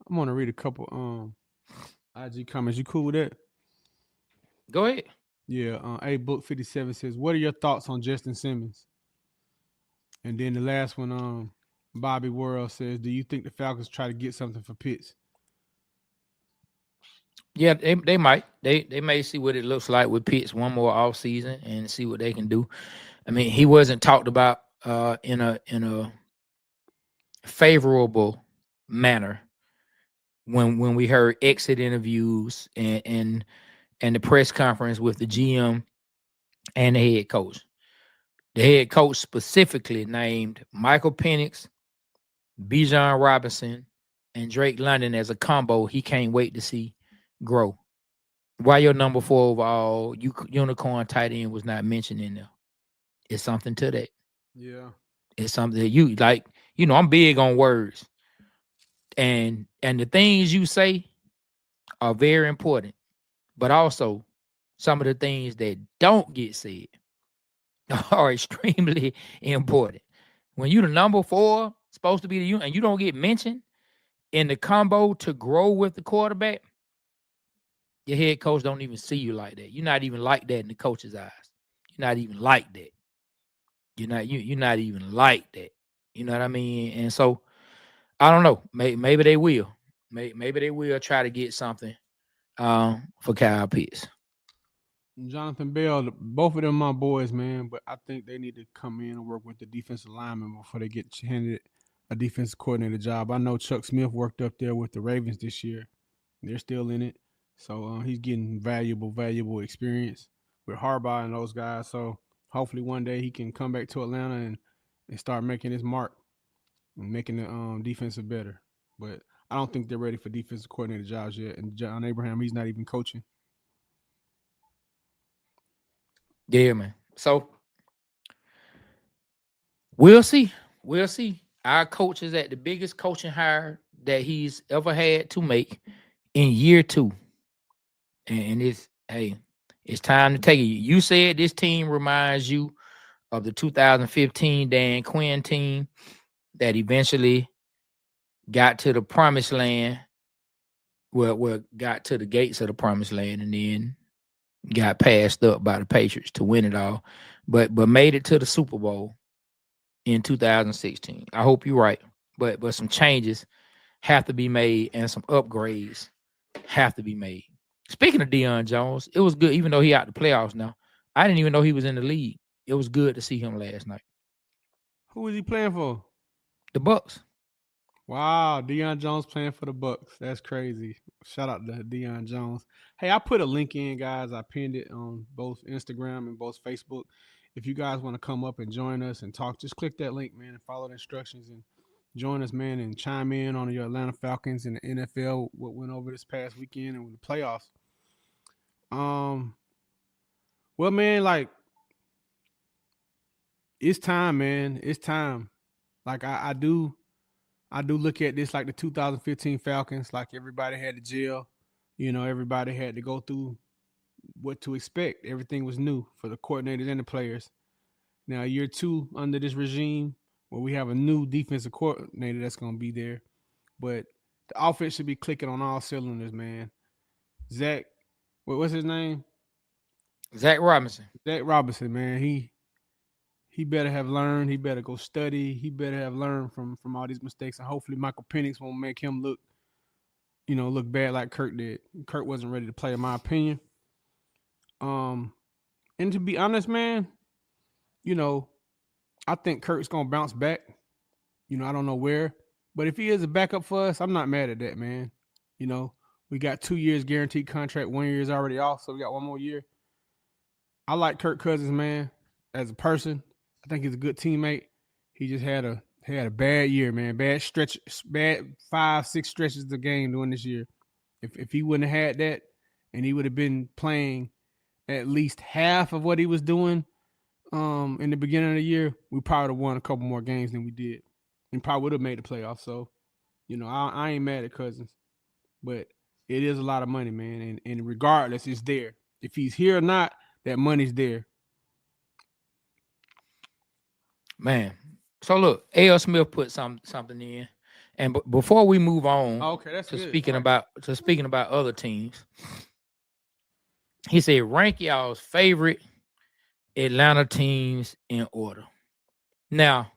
I'm gonna read a couple IG comments. You cool with that?
Go ahead.
Yeah. A Book 57 says, "What are your thoughts on Justin Simmons?" And then the last one, Bobby Worrell says, "Do you think the Falcons try to get something for Pitts?"
Yeah, they might. They may see what it looks like with Pitts one more off season and see what they can do. I mean, he wasn't talked about in a favorable manner when we heard exit interviews and the press conference with the GM and the head coach. The head coach specifically named Michael Penix, Bijan Robinson, and Drake London as a combo he can't wait to see grow. Why your number 4 overall unicorn tight end was not mentioned in there? It's something to that.
Yeah.
It's something that you like. I'm big on words. And the things you say are very important. But also some of the things that don't get said are extremely important. When you the number 4, supposed to be the and you don't get mentioned in the combo to grow with the quarterback, your head coach don't even see you like that. You're not even like that in the coach's eyes. You're not even like that. You're not even like that. You know what I mean? And so I don't know. Maybe they will. Maybe they will try to get something for Kyle Pitts.
Jonathan Bell, both of them my boys, man, but I think they need to come in and work with the defensive lineman before they get handed a defensive coordinator job. I know Chuck Smith worked up there with the Ravens this year. They're still in it. So he's getting valuable experience with Harbaugh and those guys. So hopefully one day he can come back to Atlanta and start making his mark and making the defensive better. But I don't think they're ready for defensive coordinator jobs yet. And John Abraham, he's not even coaching.
Yeah, man. So we'll see. We'll see. Our coach is at the biggest coaching hire that he's ever had to make in year 2. And it's time to take it. You said this team reminds you of the 2015 Dan Quinn team that eventually got to the promised land. Well, got to the gates of the promised land and then got passed up by the Patriots to win it all, but made it to the Super Bowl in 2016. I hope you're right, but some changes have to be made and some upgrades have to be made. Speaking of Deion Jones, it was good, even though he out the playoffs now. I didn't even know he was in the league. It was good to see him last night.
Who was he playing for?
The Bucks.
Wow, Deion Jones playing for the Bucks. That's crazy. Shout out to Deion Jones. Hey, I put a link in, guys. I pinned it on both Instagram and both Facebook. If you guys want to come up and join us and talk, just click that link, man, and follow the instructions and join us, man, and chime in on your Atlanta Falcons and the NFL, what went over this past weekend and with the playoffs. Well, man, like, it's time, man. It's time. Like, I do I do look at this like the 2015 Falcons, like everybody had to jail. Everybody had to go through what to expect. Everything was new for the coordinators and the players. Now, year 2 under this regime, where we have a new defensive coordinator that's going to be there, but the offense should be clicking on all cylinders, man. Zach, what's his name?
Zach Robinson.
Zach Robinson, man. He better have learned. He better go study. He better have learned from all these mistakes, and hopefully Michael Penix won't make him look bad like Kurt did. Kurt wasn't ready to play, in my opinion. And to be honest, man, I think Kurt's gonna bounce back. I don't know where, but if he is a backup for us, I'm not mad at that, man. We got 2 years guaranteed contract. 1 year is already off, so we got 1 more year. I like Kirk Cousins, man, as a person. I think he's a good teammate. He just had a bad year, man. Bad 5-6 stretches of the game during this year. If he wouldn't have had that, and he would have been playing at least half of what he was doing in the beginning of the year, we probably would have won a couple more games than we did, and probably would have made the playoffs. So, I ain't mad at Cousins, but it is a lot of money, man, and regardless, it's there. If he's here or not, that money's there.
Man. So look, A.L. Smith put something in, and before we move on,
okay, that's
to
good.
speaking about other teams, he said rank y'all's favorite Atlanta teams in order. Now,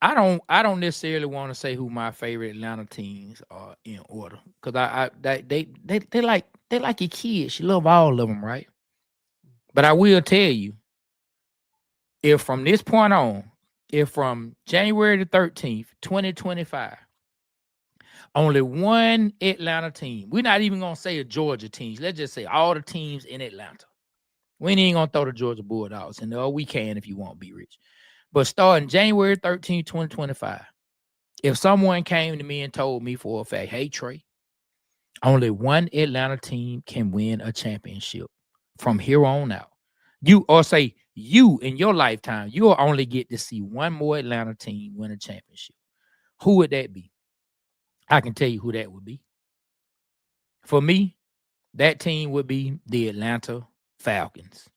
I don't necessarily want to say who my favorite Atlanta teams are in order, because they like your kids. You love all of them, right? But I will tell you, if from this point on, if from January the 13th, 2025, only one Atlanta team, we're not even gonna say a Georgia team. Let's just say all the teams in Atlanta. We ain't gonna throw the Georgia Bulldogs in there. We can if you want to be rich. But starting January 13th, 2025, if someone came to me and told me for a fact, hey, Trey, only one Atlanta team can win a championship from here on out. You in your lifetime, you'll only get to see one more Atlanta team win a championship. Who would that be? I can tell you who that would be. For me, that team would be the Atlanta Falcons.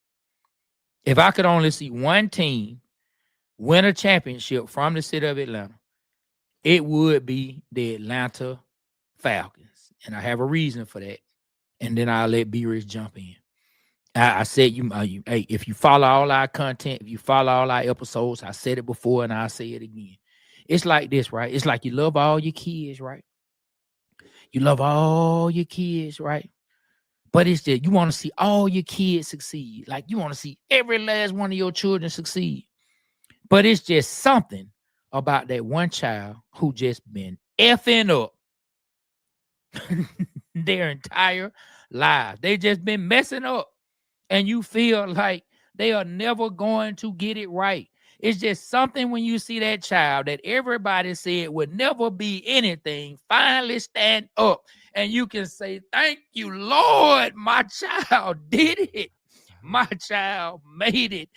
If I could only see one team win a championship from the city of Atlanta, it would be the Atlanta Falcons. And I have a reason for that. And then I'll let B-Rich jump in. I said, hey, if you follow all our content, if you follow all our episodes, I said it before and I'll say it again. It's like this, right? It's like you love all your kids, right? You love all your kids, right? But it's just, you want to see all your kids succeed. Like, you want to see every last one of your children succeed. But it's just something about that one child who just been effing up their entire lives. They just been messing up. And you feel like they are never going to get it right. It's just something when you see that child that everybody said would never be anything finally stand up. And you can say, thank you, Lord, my child did it. My child made it.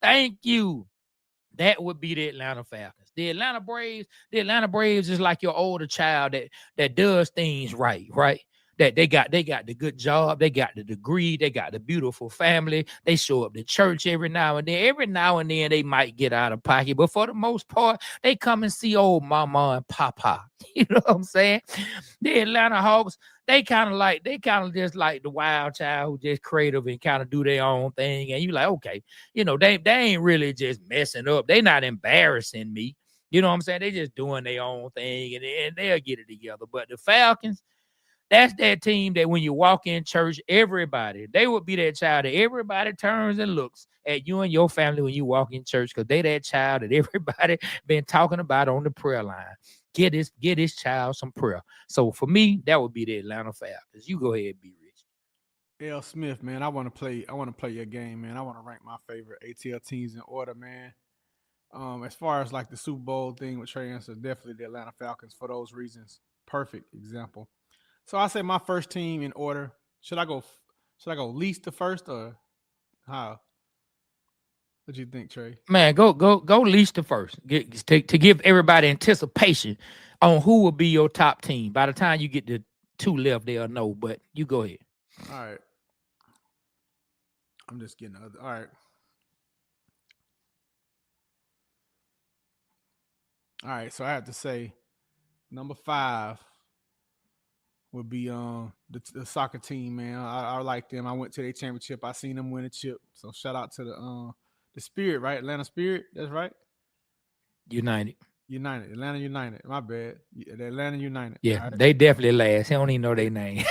Thank you. That would be the Atlanta Falcons. The Atlanta Braves is like your older child that does things right? That they got the good job, they got the degree, they got the beautiful family, they show up to church every now and then. Every now and then they might get out of pocket, but for the most part, they come and see old mama and papa. You know what I'm saying? The Atlanta Hawks, they kind of just like the wild child who just creative and kind of do their own thing. And you like, okay, they ain't really just messing up. They not embarrassing me. You know what I'm saying? They just doing their own thing and they'll get it together. But the Falcons, that's that team that when you walk in church, they would be that child that everybody turns and looks at you and your family when you walk in church, because they that child that everybody been talking about on the prayer line. Get this child some prayer. So for me, that would be the Atlanta Falcons. You go ahead, be rich.
L. Smith, man, I want to play your game, man. I want to rank my favorite ATL teams in order, man. As far as like the Super Bowl thing with Trey Answer, definitely the Atlanta Falcons for those reasons. Perfect example. So I say my first team in order. Should I go least to first or how? What you think, Trey?
Man, go least the first. To give everybody anticipation on who will be your top team. By the time you get the 2 left, they'll know. But you go ahead.
All right. I'm just getting other. All right. All right. So I have to say, number 5 would be the soccer team, man. I like them. I went to their championship. I seen them win a chip. So shout out to the Spirit, right? Atlanta Spirit. That's right.
United.
Atlanta United. My bad. The Atlanta United.
Yeah,
right?
they definitely last. They don't even know their name.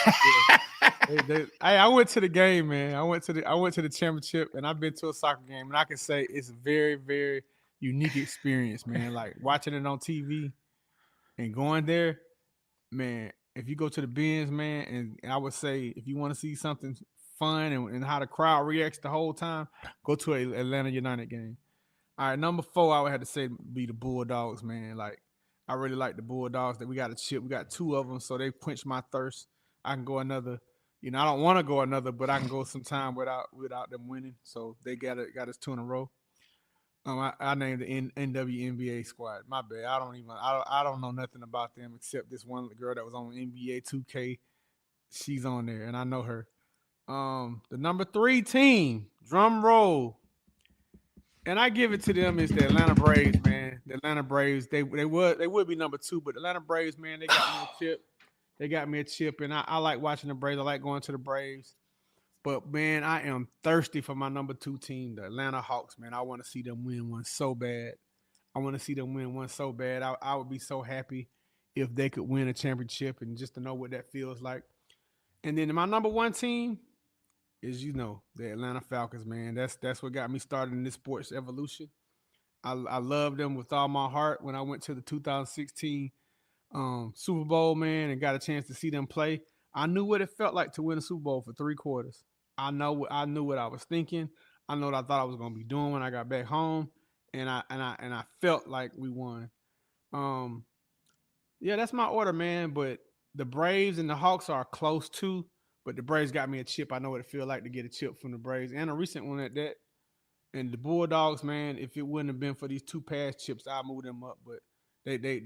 I went to the game, man. I went to the championship, and I've been to a soccer game, and I can say it's a very, very unique experience, man. Like watching it on TV and going there, man. If you go to the bins, man, and I would say if you want to see something fun and how the crowd reacts the whole time, go to an Atlanta United game. All right, number 4, I would have to say be the Bulldogs, man. Like I really like the Bulldogs. That we got a chip. We got 2 of them, so they quench my thirst. I can go another. I don't want to go another, but I can go some time without them winning. So they got us 2 in a row. I named the NWNBA squad. My bad. I don't know nothing about them except this one girl that was on NBA 2K. She's on there, and I know her. The number 3 team, drum roll, and I give it to them is the Atlanta Braves, man. The Atlanta Braves. They would be number 2, but the Atlanta Braves, man, they got me a chip. They got me a chip, and I like watching the Braves. I like going to the Braves. But, man, I am thirsty for my number 2 team, the Atlanta Hawks, man. I want to see them win one so bad. I would be so happy if they could win a championship and just to know what that feels like. And then my number 1 team is, the Atlanta Falcons, man. That's what got me started in this sports evolution. I love them with all my heart. When I went to the 2016 Super Bowl, man, and got a chance to see them play, I knew what it felt like to win a Super Bowl for 3 quarters. I knew what I was thinking. I know what I thought I was going to be doing when I got back home, and I felt like we won. Yeah, that's my order, man. But the Braves and the Hawks are close too. But the Braves got me a chip. I know what it feels like to get a chip from the Braves, and a recent one at that. And the Bulldogs, man, if it wouldn't have been for these 2 past chips, I'd move them up. But they did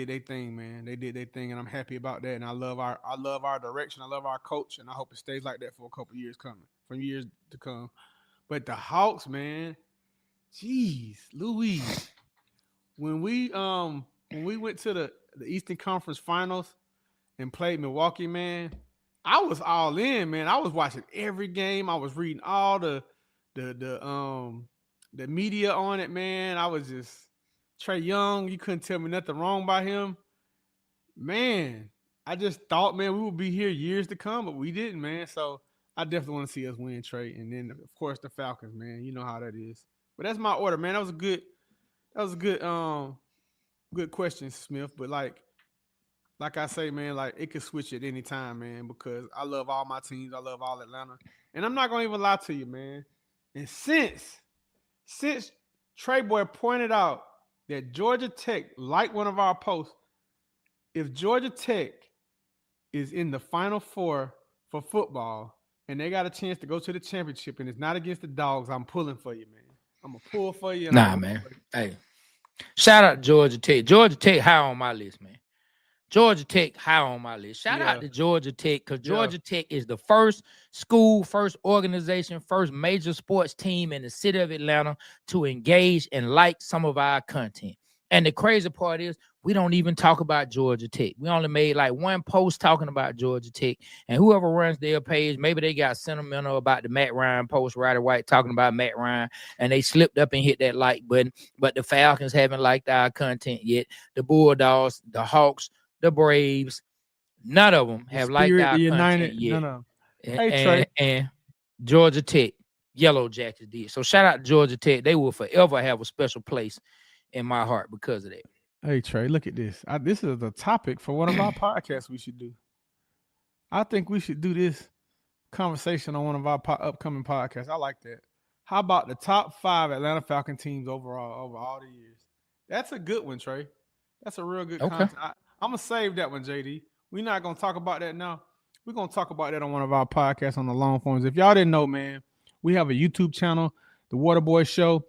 their thing, man. They did their thing, and I'm happy about that. And I love our direction. I love our coach, and I hope it stays like that for a couple years to come. But the Hawks, man, jeez, Louise, when we went to the Eastern Conference Finals and played Milwaukee, man, I was all in, man. I was watching every game. I was reading all the media on it, man. I was just Trae Young. You couldn't tell me nothing wrong by him, man. I just thought, man, we would be here years to come, but we didn't, man. So I definitely want to see us win, Trae, and then of course the Falcons, man. You know how that is. But that's my order, man. That was a good question, Smith. But like I say, man, like it could switch at any time, man, because I love all my teams. I love all Atlanta. And I'm not going to even lie to you, man. And since Trey Boy pointed out that Georgia Tech, like one of our posts, if Georgia Tech is in the Final Four for football and they got a chance to go to the championship and it's not against the Dogs, I'm pulling for you, man. I'm going to pull for you.
Nah, man. Hey, shout out to Georgia Tech. Georgia Tech high on my list, man. Georgia Tech high on my list. Shout out to Georgia Tech because Georgia Tech is the first school, first organization, first major sports team in the city of Atlanta to engage and like some of our content. And the crazy part is we don't even talk about Georgia Tech. We only made like 1 post talking about Georgia Tech. And whoever runs their page, maybe they got sentimental about the Matt Ryan post, Ryder White talking about Matt Ryan, and they slipped up and hit that like button. But the Falcons haven't liked our content yet. The Bulldogs, the Hawks, the Braves, none of them have liked our content yet.
No.
And Georgia Tech, Yellow Jackets did. So shout out to Georgia Tech. They will forever have a special place in my heart because of that.
Hey, Trey, look at this. This is a topic for one of our podcasts we should do. I think we should do this conversation on one of our upcoming podcasts. I like that. How about the top 5 Atlanta Falcon teams overall over all the years? That's a good one, Trey. That's a real good content. I'm going to save that one, JD. We're not going to talk about that now. We're going to talk about that on one of our podcasts on the long forms. If y'all didn't know, man, we have a YouTube channel the Waterboyz Show.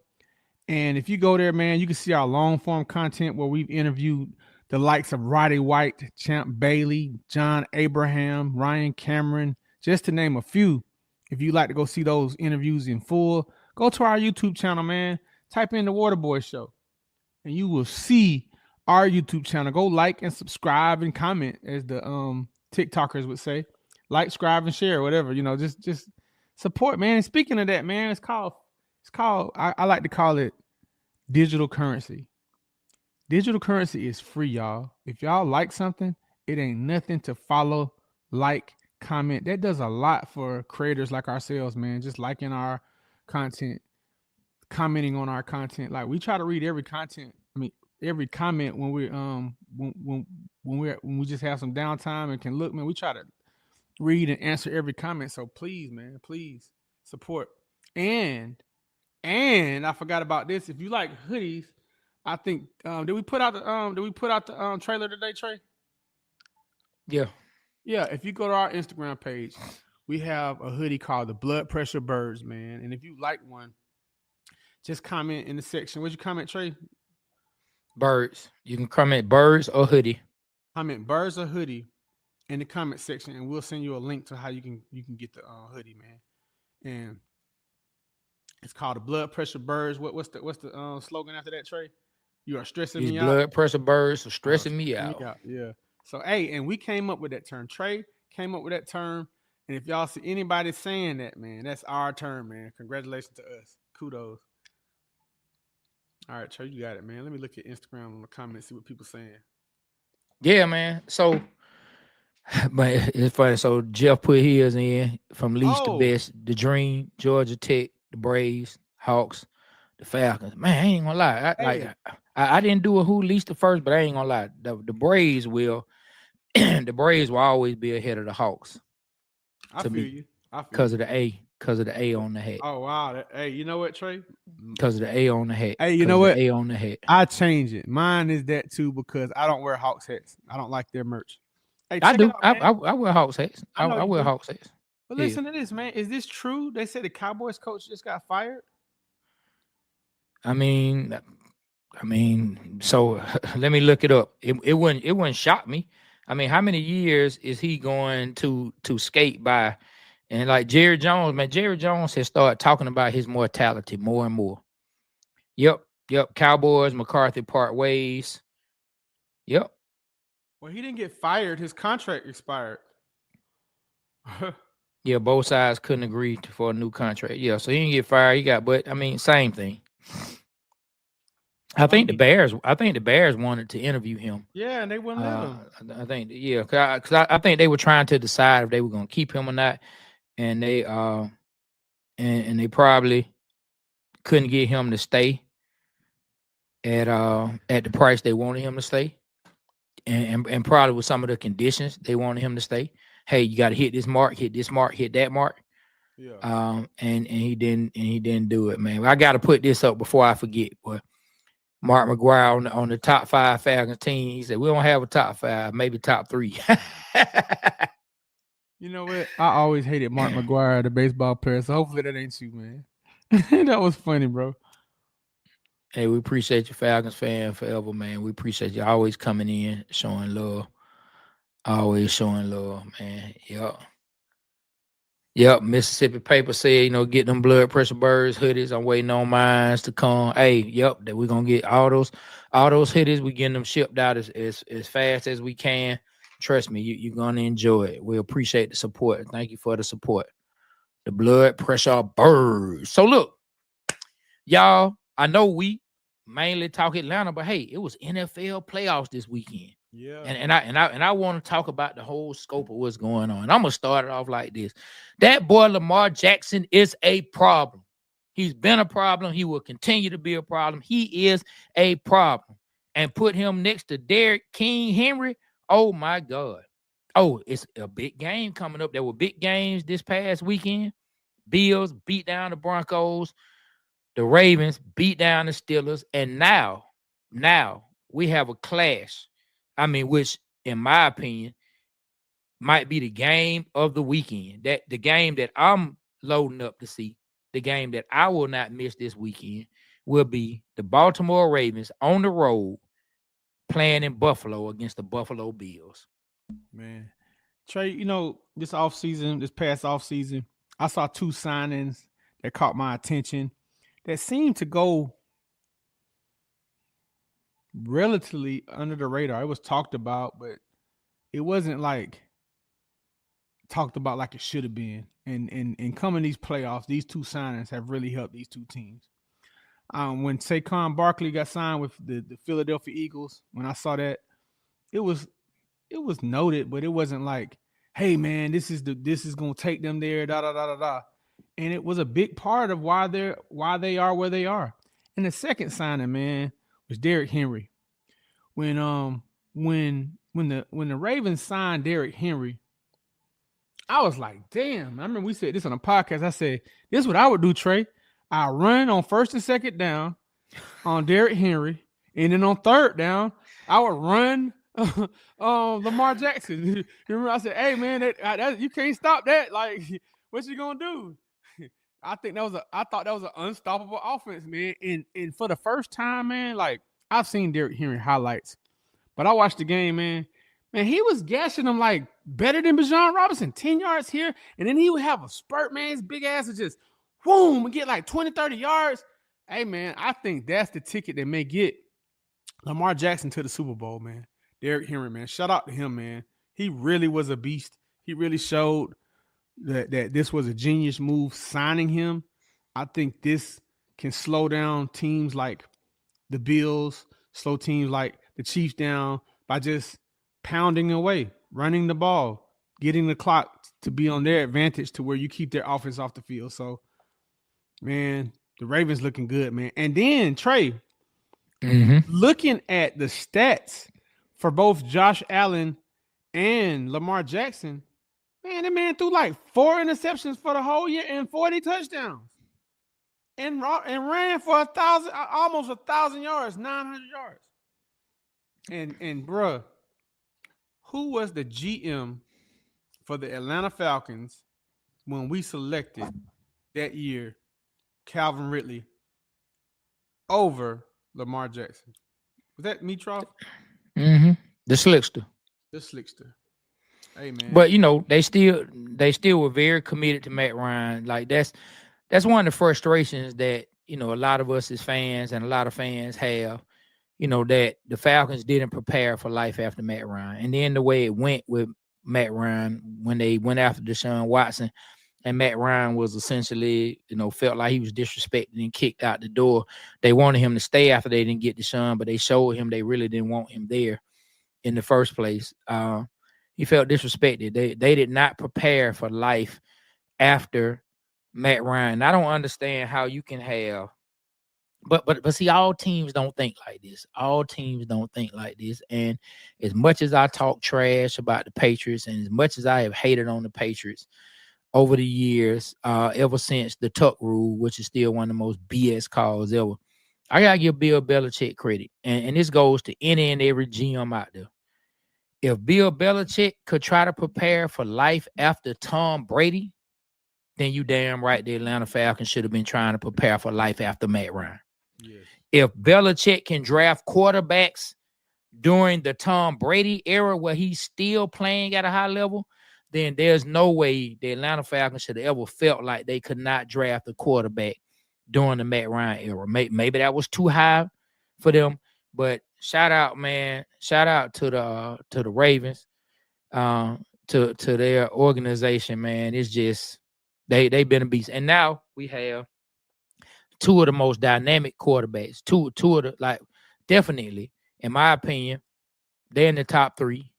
And if you go there, man, you can see our long form content where we've interviewed the likes of Roddy White, Champ Bailey, John Abraham, Ryan Cameron, just to name a few. If you'd like to go see those interviews in full, go to our YouTube channel, man. Type in the Waterboyz Show, and you will see our YouTube channel. Go like and subscribe and comment, as the TikTokers would say. Like, subscribe, and share, whatever. Just support, man. And speaking of that, man, it's called. I like to call it digital currency. Digital currency is free, y'all. If y'all like something, it ain't nothing to follow, like, comment. That does a lot for creators like ourselves, man. Just liking our content, commenting on our content. Like, we try to read every comment when we when we just have some downtime and can look, man. We try to read and answer every comment. So please, man, please support. And I forgot about this. If you like hoodies, I think did we put out the trailer today, Trey?
Yeah.
Yeah, if you go to our Instagram page, we have a hoodie called the Blood Pressure Birds, man. And if you like one, just comment in the section. What'd you comment, Trey?
Birds. You can comment birds or hoodie.
Comment birds or hoodie in the comment section, and we'll send you a link to how you can get the hoodie, man. And it's called the Blood Pressure Birds. What's the slogan after that, Trey? You are stressing me out.
Blood pressure birds are stressing me out.
Yeah. So, hey, and we came up with that term. Trey came up with that term. And if y'all see anybody saying that, man, that's our term, man. Congratulations to us. Kudos. All right, Trey, you got it, man. Let me look at Instagram on the comments, see what people saying.
Yeah, man. So, but it's funny. So Jeff put his in from least to best: the Dream, Georgia Tech, the Braves, Hawks, the Falcons. Man, I ain't gonna lie. I didn't do a who least to first, but I ain't gonna lie. The Braves will. The Braves will always be ahead of the Hawks.
I feel you.
Because of the A on the hat.
Oh wow! Hey, you know what, Trey?
Because of the A on the hat.
Hey, you know what?
A on the hat.
I change it. Mine is that too because I don't wear Hawks hats. I don't like their merch. Hey,
I do. I wear Hawks hats. I wear Hawks hats.
But listen to this, man. Is this true? They said the Cowboys coach just got fired.
I mean, so let me look it up. It wouldn't shock me. I mean, how many years is he going to skate by? And like Jerry Jones, man, Jerry Jones has started talking about his mortality more and more. Yep. Cowboys, McCarthy part ways. Yep.
Well, he didn't get fired. His contract expired.
Yeah, both sides couldn't agree for a new contract. Yeah, so he didn't get fired. But I mean, same thing. I think the Bears wanted to interview him.
Yeah, and they wouldn't let him.
I think, yeah, because I think they were trying to decide if they were going to keep him or not, and they and they probably couldn't get him to stay at the price they wanted him to stay, and probably with some of the conditions they wanted him to stay. Hey, you got to hit this mark, hit that mark. Yeah. And he didn't do it, man. I got to put this up before I forget, boy. Mark McGuire on the top 5 Falcons team. He said, we don't have a top 5, maybe top 3.
You know what? I always hated Mark McGuire, the baseball player. So hopefully that ain't you, man. That was funny, bro.
Hey, we appreciate you, Falcons fan, forever, man. We appreciate you always coming in, showing love. Always showing love, man. Yep, Mississippi paper said, get them blood pressure birds hoodies. I'm waiting on mines to come. Hey, yep, that we're gonna get all those hoodies. We getting them shipped out as fast as we can. Trust me, you're gonna enjoy it. We appreciate the support. Thank you for the support. The blood pressure birds. So look, y'all, I know we mainly talk Atlanta, but hey, it was NFL playoffs this weekend. Yeah, and I want to talk about the whole scope of what's going on. And I'm gonna start it off like this: that boy Lamar Jackson is a problem. He's been a problem. He will continue to be a problem. He is a problem. And put him next to Derrick King Henry. Oh my God! Oh, it's a big game coming up. There were big games this past weekend. Bills beat down the Broncos. The Ravens beat down the Steelers, and now we have a clash. I mean, which, in my opinion, might be the game of the weekend. That the game that I'm loading up to see. the game that I will not miss this weekend will be the Baltimore Ravens on the road playing in Buffalo against the Buffalo Bills.
Man, Trey, this past offseason, I saw 2 signings that caught my attention that seemed to go relatively under the radar. It was talked about, but it wasn't like talked about like it should have been. And coming these playoffs, these 2 signings have really helped these 2 teams. When Saquon Barkley got signed with the Philadelphia Eagles, when I saw that, it was noted, but it wasn't like, hey man, this is gonna take them there, da da da da da. And it was a big part of why they are where they are. And the second signing, man, was Derrick Henry. When the Ravens signed Derrick Henry, I was like, damn. I remember we said this on a podcast. I said, this is what I would do, Trey. I run on first and second down on Derrick Henry, and then on third down, I would run Lamar Jackson. Remember, I said, hey man, that you can't stop that. Like, what you gonna do? I thought that was an unstoppable offense, man. And for the first time, man, like I've seen Derrick Henry highlights, but I watched the game, man. Man, he was gashing them like better than Bijan Robinson, 10 yards here, and then he would have a spurt, man. His big ass would just boom and get like 20, 30 yards. Hey man, I think that's the ticket that may get Lamar Jackson to the Super Bowl, man. Derrick Henry, man. Shout out to him, man. He really was a beast. He really showed that this was a genius move signing him. I think this can slow down teams like the Bills, slow teams like the Chiefs down by just pounding away, running the ball, getting the clock to be on their advantage to where you keep their offense off the field. So, man, the Ravens looking good, man. And then, Trey, looking at the stats for both Josh Allen and Lamar Jackson, man, that man threw like 4 interceptions for the whole year and 40 touchdowns. And ran for almost 1,000 yards, 900 yards. And bruh, who was the GM for the Atlanta Falcons when we selected that year Calvin Ridley over Lamar Jackson? Was that me, Trough?
The Slickster.
The Slickster. Hey man.
But they still were very committed to Matt Ryan. Like that's one of the frustrations that a lot of us as fans and a lot of fans have. That the Falcons didn't prepare for life after Matt Ryan. And then the way it went with Matt Ryan when they went after Deshaun Watson, and Matt Ryan was essentially, felt like he was disrespected and kicked out the door. They wanted him to stay after they didn't get Deshaun, but they showed him they really didn't want him there in the first place. He felt disrespected. They did not prepare for life after Matt Ryan. I don't understand how you can have, but see, all teams don't think like this. All teams don't think like this. And as much as I talk trash about the Patriots, and as much as I have hated on the Patriots over the years, ever since the Tuck rule, which is still one of the most BS calls ever, I gotta give Bill Belichick credit. And this goes to any and every GM out there. If Bill Belichick could try to prepare for life after Tom Brady, then you damn right the Atlanta Falcons should have been trying to prepare for life after Matt Ryan. Yes. If Belichick can draft quarterbacks during the Tom Brady era where he's still playing at a high level, then there's no way the Atlanta Falcons should have ever felt like they could not draft a quarterback during the Matt Ryan era. Maybe that was too high for them, but shout out, man. Shout out to the Ravens, to their organization, man. It's just they've been a beast. And now we have 2 of the most dynamic quarterbacks. Two of the, definitely, in my opinion, they're in the top 3.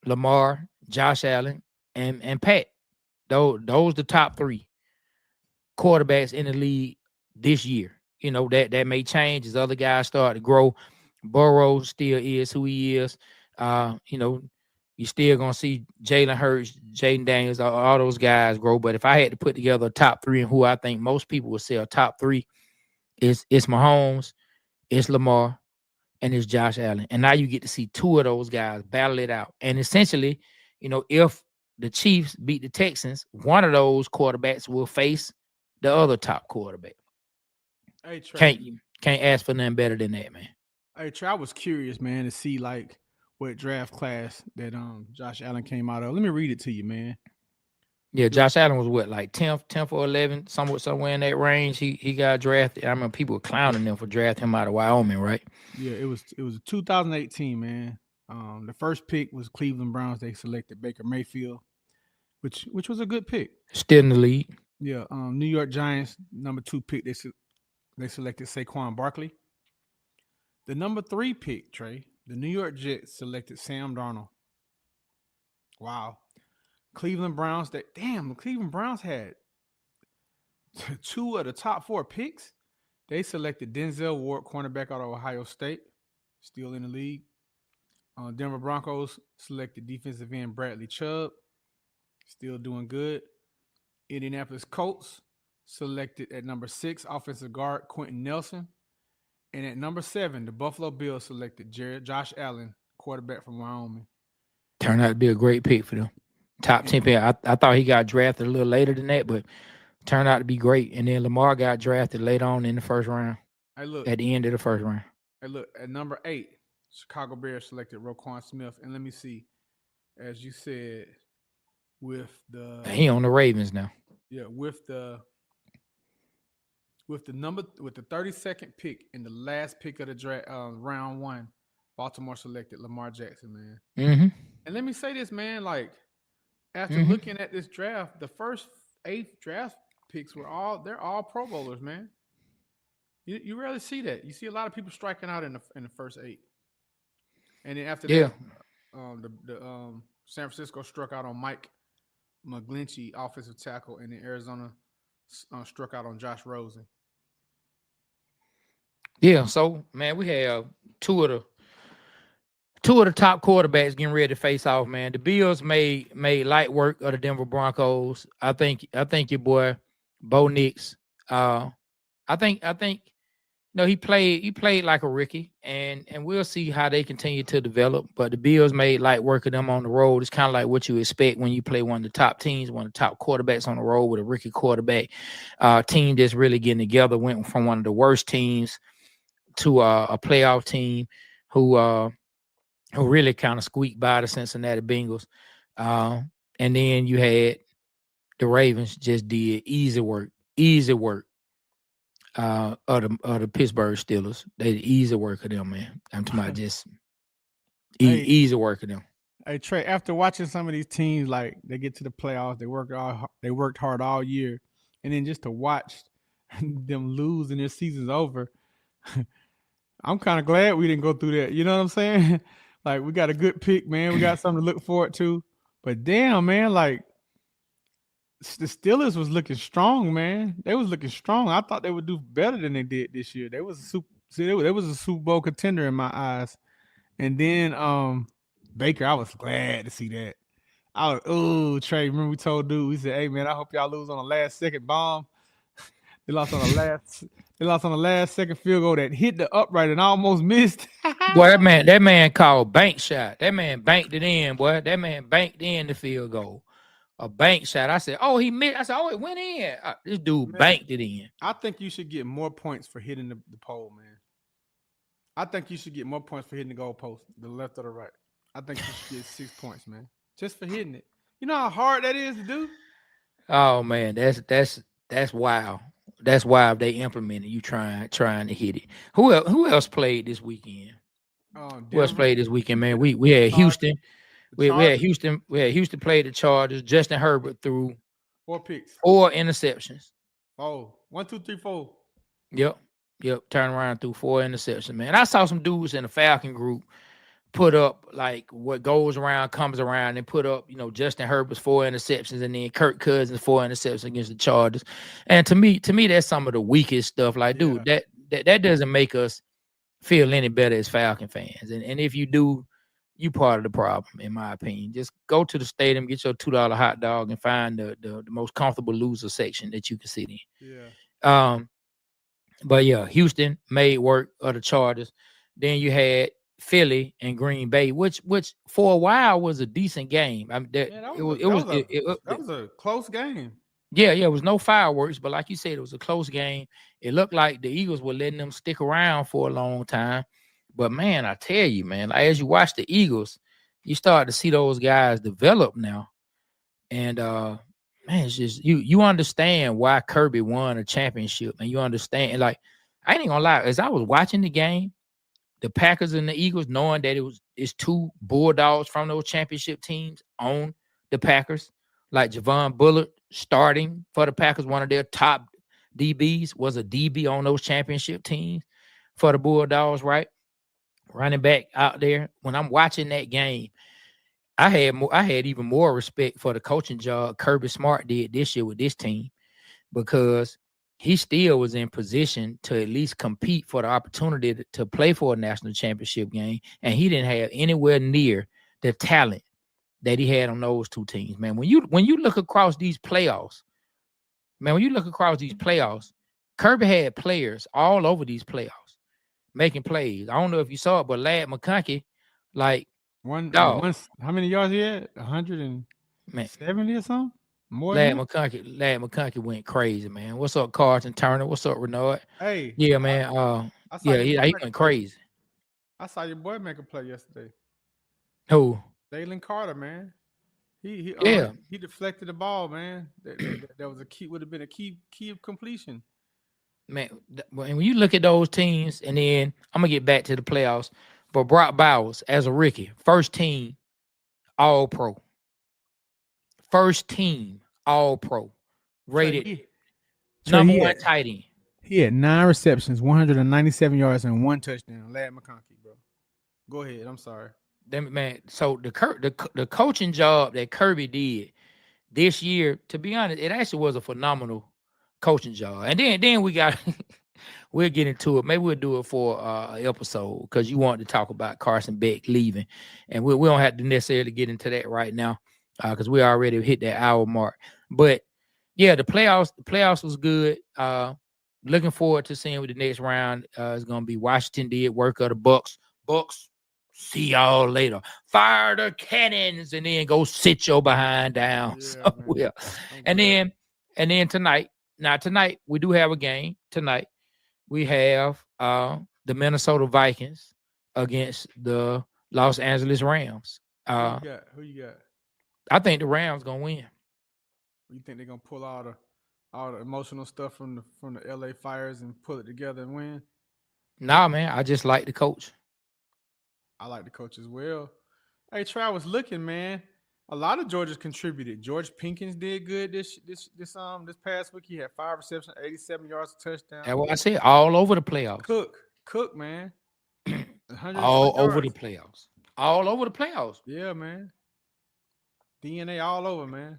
Lamar, Josh Allen, and Pat. Those the top 3 quarterbacks in the league this year. That may change as other guys start to grow. Burrow still is who he is. You still gonna see Jalen Hurts, Jaden Daniels, all those guys grow. But if I had to put together a top 3 and who I think most people would say a top 3, it's Mahomes, it's Lamar, and it's Josh Allen. And now you get to see 2 of those guys battle it out. And essentially, if the Chiefs beat the Texans, one of those quarterbacks will face the other top quarterback.
Hey Trey.
Can't ask for nothing better than that, man.
Hey Trey, I was curious, man, to see like what draft class that Josh Allen came out of. Let me read it to you, man.
Yeah, Josh Allen was what, like 10th or 11th, somewhere in that range. He got drafted. I remember people were clowning him for drafting him out of Wyoming, right?
Yeah, it was 2018, man. The first pick was Cleveland Browns. They selected Baker Mayfield, which was a good pick.
Still in the league.
Yeah. New York Giants, number 2 pick. They selected Saquon Barkley. The number 3 pick, Trey, the New York Jets selected Sam Darnold. Wow. Cleveland Browns, the Cleveland Browns had 2 of the top 4 picks. They selected Denzel Ward, cornerback out of Ohio State, still in the league. Denver Broncos selected defensive end Bradley Chubb, still doing good. Indianapolis Colts selected at number 6 offensive guard Quentin Nelson. And at number 7, the Buffalo Bills selected Josh Allen, quarterback from Wyoming.
Turned out to be a great pick for them. Top 10 pick. I thought he got drafted a little later than that, but turned out to be great. And then Lamar got drafted later on in the first round. At the end of the first round.
Hey, look, at number 8, Chicago Bears selected Roquan Smith. And let me see, as you said, with the
he on the Ravens now.
Yeah, with the 32nd pick in the last pick of the draft, round 1, Baltimore selected Lamar Jackson, man.
Mm-hmm.
And let me say this, man, like after looking at this draft, the first 8 draft picks they're all Pro Bowlers, man. You rarely see that. You see a lot of people striking out in the first 8. And then after that, the San Francisco struck out on Mike McGlinchey, offensive tackle, and then Arizona struck out on Josh Rosen.
Yeah, so man, we have two of the top quarterbacks getting ready to face off. Man, the Bills made light work of the Denver Broncos. I think your boy Bo Nix. I think he played like a rookie, and we'll see how they continue to develop. But the Bills made light work of them on the road. It's kind of like what you expect when you play one of the top teams, one of the top quarterbacks on the road with a rookie quarterback. Team that's really getting together, went from one of the worst teams to a playoff team who really kind of squeaked by the Cincinnati Bengals. And then you had the Ravens just did easy work of the Pittsburgh Steelers. They did easy work of them, man. I'm talking about just easy work of them.
Hey Trey, after watching some of these teams, like they get to the playoffs, they worked hard all year, and then just to watch them lose and their season's over, I'm kind of glad we didn't go through that. You know what I'm saying? Like we got a good pick, man. We got something to look forward to. But damn, man, like the Steelers was looking strong, man. They was looking strong. I thought they would do better than they did this year. They was a Super Bowl contender in my eyes. And then Baker, I was glad to see that. Trey, remember we told dude, we said, hey man, I hope y'all lose on the last second bomb. They lost on the last second field goal that hit the upright and almost missed.
Boy, that man called bank shot. That man banked it in, boy. That man banked in the field goal. A bank shot. I said, oh, he missed. I said, oh, it went in. This dude banked it in.
I think you should get more points for hitting the pole, man. I think you should get more points for hitting the goalpost, the left or the right. I think you should get 6 points, man, just for hitting it. You know how hard that is to do?
Oh man, that's wild. That's why they implemented you trying to hit it. Who else played this weekend? Who else played this weekend, man? We had Houston. We had Houston played the Chargers. Justin Herbert threw
4 picks,
4 interceptions.
Oh, 1, 2, 3, 4.
Yep. Turn around through 4 interceptions, man. I saw some dudes in the Falcon group put up like what goes around comes around, and put up, Justin Herbert's 4 interceptions, and then Kirk Cousins 4 interceptions against the Chargers. And to me, that's some of the weakest stuff. Like, dude, that doesn't make us feel any better as Falcon fans. And if you do, you part of the problem, in my opinion. Just go to the stadium, get your $2 hot dog, and find the most comfortable loser section that you can sit in.
Yeah.
But yeah, Houston made work of the Chargers. Then you had Philly and Green Bay, which for a while was a decent game. I mean, that was a close game. Yeah, it was no fireworks, but like you said, it was a close game. It looked like the Eagles were letting them stick around for a long time. But man, I tell you, man, like, as you watch the Eagles, you start to see those guys develop now. And man, it's just you understand why Kirby won a championship, and you understand, like, I ain't gonna lie, as I was watching the game, the Packers and the Eagles, knowing that it's two Bulldogs from those championship teams on the Packers, like Javon Bullard starting for the Packers, one of their top DBs was a DB on those championship teams for the Bulldogs, right? Running back out there. When I'm watching that game, I had even more respect for the coaching job Kirby Smart did this year with this team, because he still was in position to at least compete for the opportunity to play for a national championship game. And he didn't have anywhere near the talent that he had on those two teams, man. When you look across these playoffs, Kirby had players all over these playoffs making plays. I don't know if you saw it, but Lad McConkey, like,
how many yards he had? 170 or something? More
Lad
than
McConkey went crazy, man. What's up, Carlton Turner? What's up, Renard?
Hey.
Yeah, man. He went crazy.
I saw your boy make a play yesterday.
Who?
Dalen Carter, man. He deflected the ball, man. That was would have been a key of completion.
Man, when you look at those teams, and then I'm gonna get back to the playoffs, but Brock Bowers as a rookie, first team All Pro. First team All Pro. Rated number one tight end.
He had 9 receptions, 197 yards, and 1 touchdown. Lad McConkey, bro. Go ahead. I'm sorry.
Man, so the coaching job that Kirby did this year, to be honest, it actually was a phenomenal coaching job. And then we got we'll get into it. Maybe we'll do it for an episode, because you wanted to talk about Carson Beck leaving, and we don't have to necessarily get into that right now, because we already hit that hour mark. But yeah, the playoffs was good. Looking forward to seeing what the next round is going to be. Washington did work of the Bucks. See y'all later. Fire the cannons and then go sit your behind down somewhere. And then tonight. Now tonight we do have a game. Tonight we have the Minnesota Vikings against the Los Angeles Rams.
Who you got?
I think the Rams gonna win.
You think they're gonna pull all the emotional stuff from the LA Fires and pull it together and win?
Nah, man. I just like the coach.
I like the coach as well. Hey, Trey, I was looking, man. A lot of Georgia's contributed. George Pinkins did good this past week. He had 5 receptions, 87 yards, a touchdown.
That's what I said. All over the playoffs.
Cook, man.
All over the playoffs. All over the playoffs.
Yeah, man. DNA all over, man.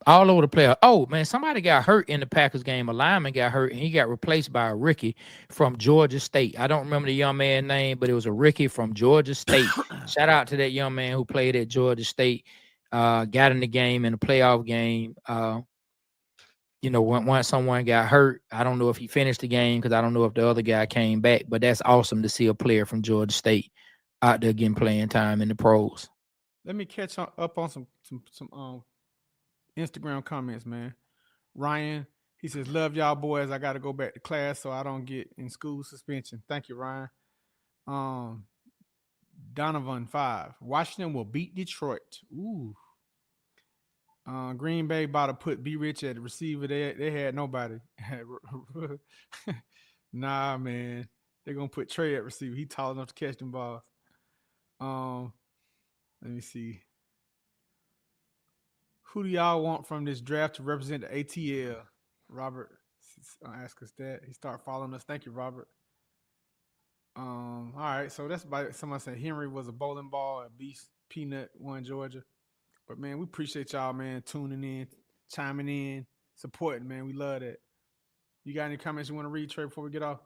All over the playoffs. Oh, man, somebody got hurt in the Packers game. A lineman got hurt, and he got replaced by a rookie from Georgia State. I don't remember the young man's name, but it was a rookie from Georgia State. Shout out to that young man who played at Georgia State. Got in the game, in the playoff game. Once someone got hurt, I don't know if he finished the game, because I don't know if the other guy came back, but that's awesome to see a player from Georgia State out there getting playing time in the pros.
Let me catch up on some Instagram comments, man. Ryan, he says, love y'all boys. I got to go back to class so I don't get in school suspension. Thank you, Ryan. Donovan 5. Washington will beat Detroit. Ooh. Green Bay about to put B Rich at the receiver. They had nobody. Nah, man. They're gonna put Trey at receiver. He tall enough to catch them balls. Let me see. Who do y'all want from this draft to represent the ATL? Robert ask us that. He started following us. Thank you, Robert. All right. So that's about it. Someone said Henry was a bowling ball at Beast Peanut, one Georgia. But man, we appreciate y'all, man, tuning in, chiming in, supporting, man. We love that. You got any comments you want to read, Trey, before we get off?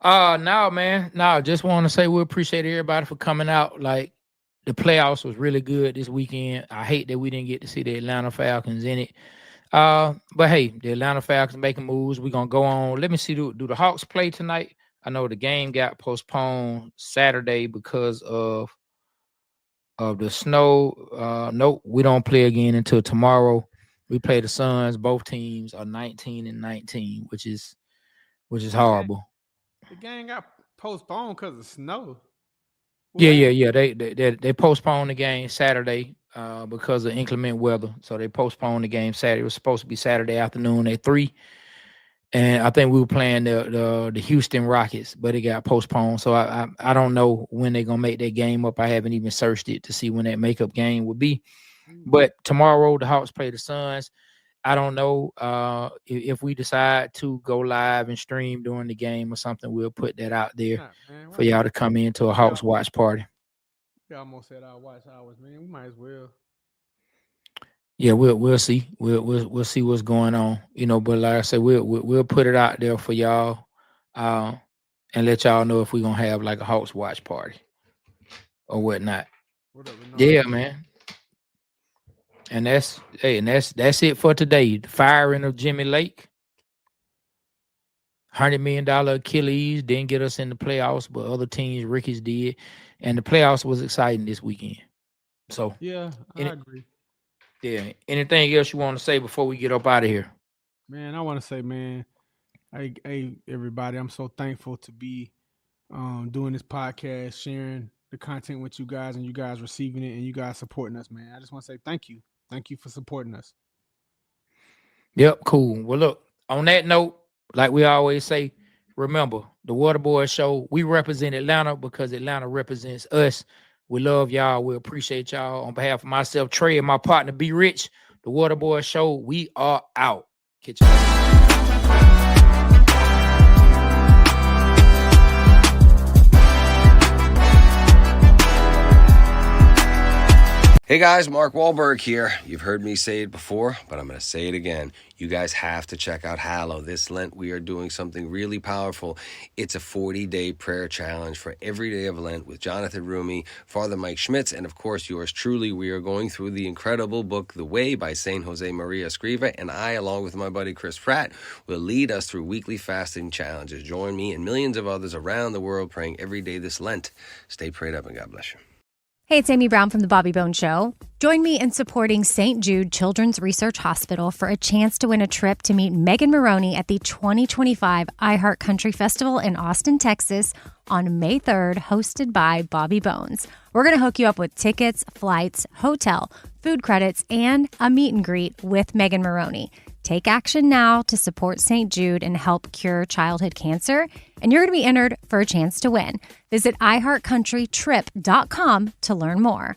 No, man. No, just want to say we appreciate everybody for coming out. Like, the playoffs was really good this weekend. I hate that we didn't get to see the Atlanta Falcons in it. But hey, the Atlanta Falcons making moves. We're gonna go on. Let me see. Do the Hawks play tonight? I know the game got postponed Saturday because of the snow. Nope, we don't play again until tomorrow. We play the Suns. Both teams are 19-19, which is horrible.
The game got postponed because of snow.
Yeah. They postponed the game Saturday because of inclement weather. So they postponed the game Saturday. It was supposed to be Saturday afternoon at 3. And I think we were playing the Houston Rockets, but it got postponed. So I don't know when they're gonna make that game up. I haven't even searched it to see when that makeup game would be. But tomorrow the Hawks play the Suns. I don't know if we decide to go live and stream during the game or something. We'll put that out there for y'all to come into a Hawks watch party.
We almost said our watch hours, man. We might as well.
Yeah, we'll see. We'll see what's going on, But like I said, we'll put it out there for y'all, and let y'all know if we're gonna have like a Hawks watch party or whatnot. Yeah, man. And that's it for today. The firing of Jimmy Lake, $100 million Achilles didn't get us in the playoffs, but other teams, Rickies did, and the playoffs was exciting this weekend. So
yeah, I agree.
Yeah. Anything else you want to say before we get up out of here?
Man, I want to say, man, hey, everybody, I'm so thankful to be doing this podcast, sharing the content with you guys, and you guys receiving it, and you guys supporting us, man. I just want to say thank you. Thank you for supporting us.
Yep, cool. Well, look, on that note, like we always say, remember, the Waterboyz Show, we represent Atlanta because Atlanta represents us. We love y'all. We appreciate y'all. On behalf of myself, Trey, and my partner, Be Rich, the Waterboyz Show, we are out. Catch y'all.
Hey guys, Mark Wahlberg here. You've heard me say it before, but I'm going to say it again. You guys have to check out Hallow. This Lent, we are doing something really powerful. It's a 40-day prayer challenge for every day of Lent with Jonathan Rumi, Father Mike Schmitz, and of course yours truly. We are going through the incredible book, The Way by St. Jose Maria Escriva, and I, along with my buddy Chris Pratt, will lead us through weekly fasting challenges. Join me and millions of others around the world praying every day this Lent. Stay prayed up and God bless you.
Hey, it's Amy Brown from The Bobby Bones Show. Join me in supporting St. Jude Children's Research Hospital for a chance to win a trip to meet Megan Maroney at the 2025 iHeart Country Festival in Austin, Texas on May 3rd, hosted by Bobby Bones. We're going to hook you up with tickets, flights, hotel, food credits, and a meet and greet with Megan Maroney. Take action now to support St. Jude and help cure childhood cancer, and you're going to be entered for a chance to win. Visit iHeartCountryTrip.com to learn more.